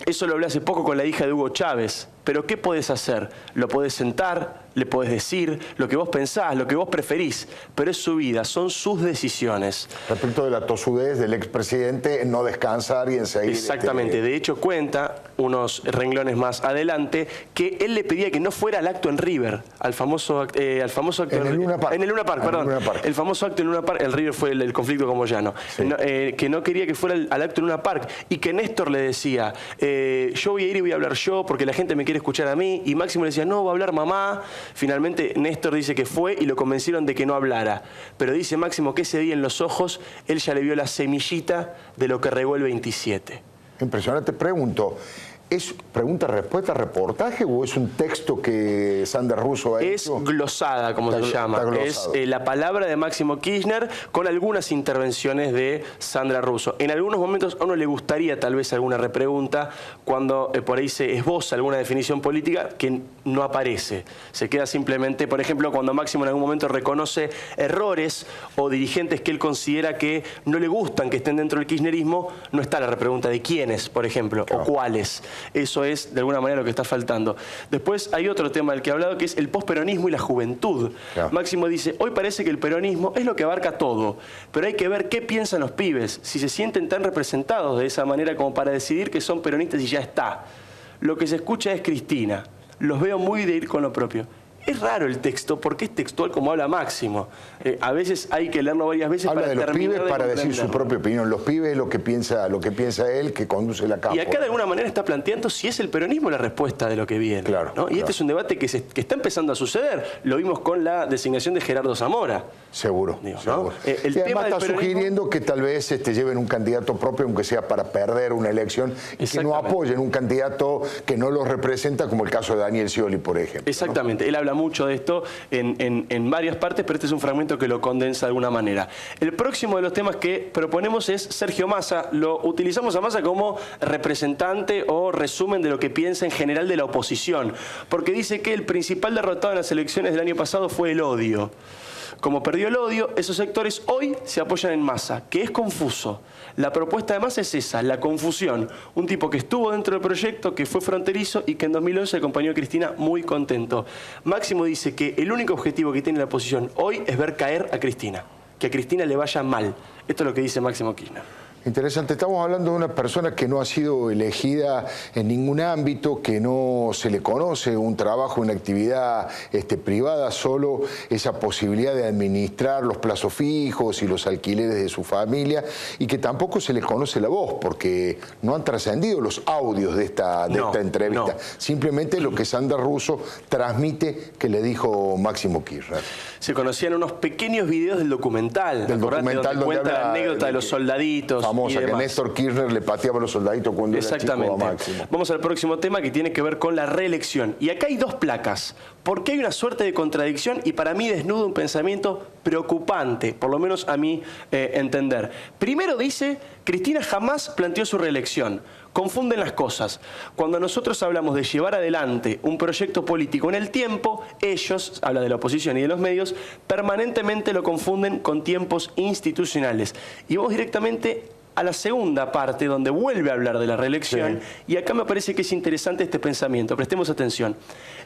Eso lo hablé hace poco con la hija de Hugo Chávez. Pero ¿qué podés hacer? Lo podés sentar, le podés decir lo que vos pensás, lo que vos preferís, pero es su vida, son sus decisiones. Respecto de la tosudez del expresidente en no descansar y en seguir... Exactamente, de hecho cuenta unos renglones más adelante que él le pedía que no fuera al acto en River, al famoso acto... En el Luna Park. En el Luna Park, perdón. El famoso acto en Luna Park, el River fue el conflicto con Moyano. Sí. Que no quería que fuera al acto en Luna Park y que Néstor le decía, yo voy a ir y voy a hablar yo porque la gente me quiere escuchar a mí, y Máximo le decía, no, va a hablar mamá. Finalmente Néstor dice que fue y lo convencieron de que no hablara. Pero dice Máximo que ese día en los ojos él ya le vio la semillita de lo que regó el 27. Impresionante. Pregunto, ¿es pregunta-respuesta, reportaje o es un texto que Sandra Russo ha hecho? Es glosada, como se llama. Es la palabra de Máximo Kirchner con algunas intervenciones de Sandra Russo. En algunos momentos a uno le gustaría tal vez alguna repregunta cuando por ahí se esboza alguna definición política que no aparece. Se queda simplemente, por ejemplo, cuando Máximo en algún momento reconoce errores o dirigentes que él considera que no le gustan que estén dentro del kirchnerismo, no está la repregunta de quiénes, por ejemplo, o cuáles. Eso es, de alguna manera, lo que está faltando. Después hay otro tema del que he hablado, que es el posperonismo y la juventud. Claro. Máximo dice, hoy parece que el peronismo es lo que abarca todo, pero hay que ver qué piensan los pibes, si se sienten tan representados de esa manera como para decidir que son peronistas y ya está. Lo que se escucha es Cristina. Los veo muy de ir con lo propio. Es raro el texto porque es textual como habla Máximo. A veces hay que leerlo varias veces habla para de los terminar pibes para decir su propia opinión. Los pibes es lo que piensa él, que conduce la Cámpora. Y acá de alguna manera está planteando si es el peronismo la respuesta de lo que viene. Claro, ¿no? Y este es un debate que está empezando a suceder. Lo vimos con la designación de Gerardo Zamora. Seguro. Digo, seguro. ¿no? El y tema además está sugiriendo que tal vez lleven un candidato propio, aunque sea para perder una elección, y que no apoyen un candidato que no los representa, como el caso de Daniel Scioli, por ejemplo. Exactamente. ¿No? Él habla mucho de esto en varias partes, pero este es un fragmento que lo condensa de alguna manera. El próximo de los temas que proponemos es Sergio Massa. Lo utilizamos a Massa como representante o resumen de lo que piensa en general de la oposición, porque dice que el principal derrotado en las elecciones del año pasado fue el odio. Como perdió el odio, esos sectores hoy se apoyan en Massa, que es confuso. La propuesta de Massa es esa, la confusión. Un tipo que estuvo dentro del proyecto, que fue fronterizo y que en 2011 acompañó a Cristina muy contento. Máximo dice que el único objetivo que tiene la oposición hoy es ver caer a Cristina, que a Cristina le vaya mal. Esto es lo que dice Máximo Kirchner. Interesante, estamos hablando de una persona que no ha sido elegida en ningún ámbito, que no se le conoce un trabajo, una actividad privada, solo esa posibilidad de administrar los plazos fijos y los alquileres de su familia, y que tampoco se le conoce la voz, porque no han trascendido los audios de esta entrevista. Simplemente lo que Sandra Russo transmite que le dijo Máximo Kirchner. Se conocían unos pequeños videos del documental. Del documental donde cuenta la anécdota de los soldaditos. Famosa, que Néstor Kirchner le pateaba a los soldaditos cuando era chico a Máximo. Vamos al próximo tema, que tiene que ver con la reelección. Y acá hay dos placas, porque hay una suerte de contradicción y para mí desnuda un pensamiento preocupante, por lo menos a mi entender. Primero dice, Cristina jamás planteó su reelección. Confunden las cosas. Cuando nosotros hablamos de llevar adelante un proyecto político en el tiempo, ellos, habla de la oposición y de los medios, permanentemente lo confunden con tiempos institucionales. Y vamos directamente a la segunda parte, donde vuelve a hablar de la reelección, y acá me parece que es interesante este pensamiento. Prestemos atención.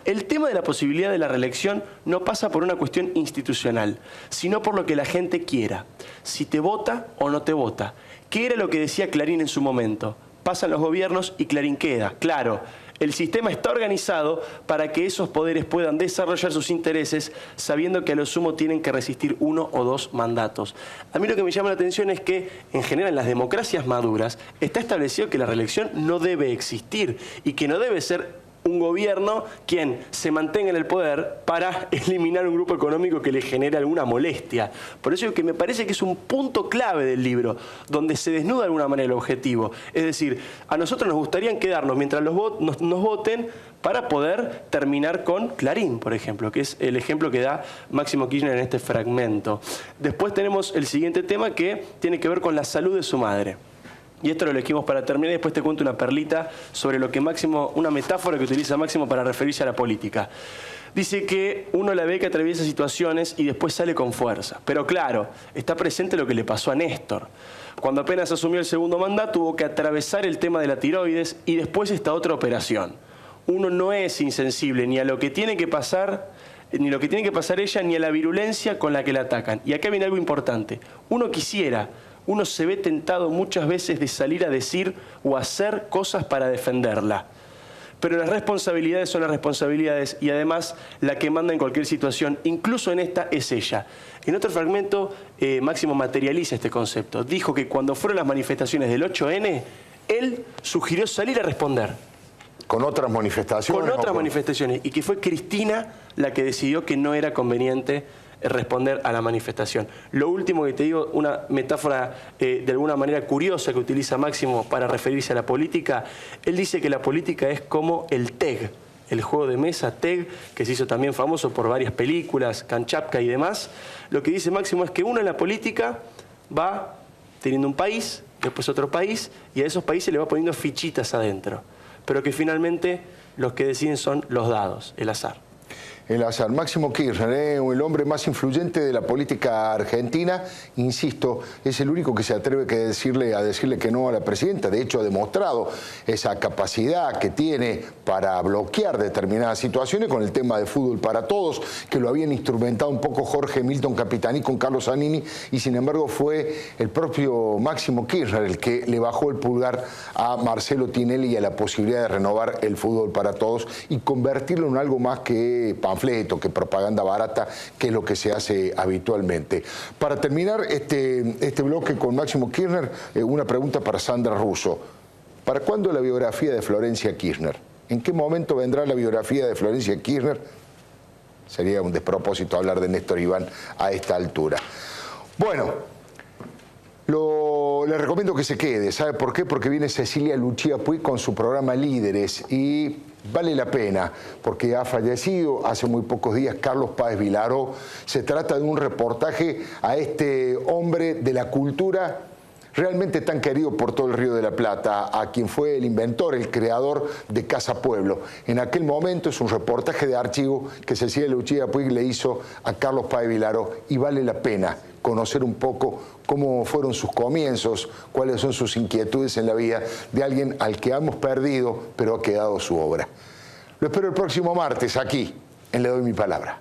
El tema de la posibilidad de la reelección no pasa por una cuestión institucional, sino por lo que la gente quiera. Si te vota o no te vota. ¿Qué era lo que decía Clarín en su momento? Pasan los gobiernos y Clarín queda. Claro, el sistema está organizado para que esos poderes puedan desarrollar sus intereses sabiendo que a lo sumo tienen que resistir 1 o 2 mandatos. A mí lo que me llama la atención es que, en general, en las democracias maduras está establecido que la reelección no debe existir y que no debe ser un gobierno quien se mantenga en el poder para eliminar un grupo económico que le genere alguna molestia. Por eso que me parece que es un punto clave del libro, donde se desnuda de alguna manera el objetivo. Es decir, a nosotros nos gustaría quedarnos mientras nos voten para poder terminar con Clarín, por ejemplo, que es el ejemplo que da Máximo Kirchner en este fragmento. Después tenemos el siguiente tema, que tiene que ver con la salud de su madre. Y esto lo elegimos para terminar, y después te cuento una perlita sobre lo que Máximo, una metáfora que utiliza Máximo para referirse a la política. Dice que uno la ve que atraviesa situaciones y después sale con fuerza. Pero claro, está presente lo que le pasó a Néstor. Cuando apenas asumió el segundo mandato, tuvo que atravesar el tema de la tiroides y después esta otra operación. Uno no es insensible ni a lo que tiene que pasar, ni lo que tiene que pasar ella, ni a la virulencia con la que la atacan. Y acá viene algo importante. Uno se ve tentado muchas veces de salir a decir o hacer cosas para defenderla. Pero las responsabilidades son las responsabilidades, y además la que manda en cualquier situación, incluso en esta, es ella. En otro fragmento, Máximo materializa este concepto. Dijo que cuando fueron las manifestaciones del 8N, él sugirió salir a responder. ¿Con otras manifestaciones? Con otras manifestaciones, y que fue Cristina la que decidió que no era conveniente responder a la manifestación. Lo último que te digo, una metáfora de alguna manera curiosa que utiliza Máximo para referirse a la política. Él dice que la política es como el TEG, el juego de mesa TEG, que se hizo también famoso por varias películas, Kamchatka y demás. Lo que dice Máximo es que uno en la política va teniendo un país, después otro país, y a esos países le va poniendo fichitas adentro. Pero que finalmente los que deciden son los dados, el azar. El azar. Máximo Kirchner, el hombre más influyente de la política argentina, insisto, es el único que se atreve a decirle que no a la presidenta. De hecho, ha demostrado esa capacidad que tiene para bloquear determinadas situaciones con el tema de fútbol para todos, que lo habían instrumentado un poco Jorge Milton Capitani con Carlos Zanini, y sin embargo fue el propio Máximo Kirchner el que le bajó el pulgar a Marcelo Tinelli y a la posibilidad de renovar el fútbol para todos y convertirlo en algo más que panfleto, que propaganda barata, que es lo que se hace habitualmente. Para terminar este bloque con Máximo Kirchner, una pregunta para Sandra Russo. ¿Para cuándo la biografía de Florencia Kirchner? ¿En qué momento vendrá la biografía de Florencia Kirchner? Sería un despropósito hablar de Néstor Iván a esta altura. Bueno, le recomiendo que se quede. ¿Sabe por qué? Porque viene Cecilia Lucía Puig con su programa Líderes y vale la pena, porque ha fallecido hace muy pocos días Carlos Páez Vilaró. Se trata de un reportaje a este hombre de la cultura realmente tan querido por todo el Río de la Plata, a quien fue el inventor, el creador de Casa Pueblo. En aquel momento es un reportaje de archivo que Cecilia Lucía Puig le hizo a Carlos Páez Vilaró y vale la pena conocer un poco cómo fueron sus comienzos, cuáles son sus inquietudes en la vida de alguien al que hemos perdido, pero ha quedado su obra. Lo espero el próximo martes aquí, en Le Doy Mi Palabra.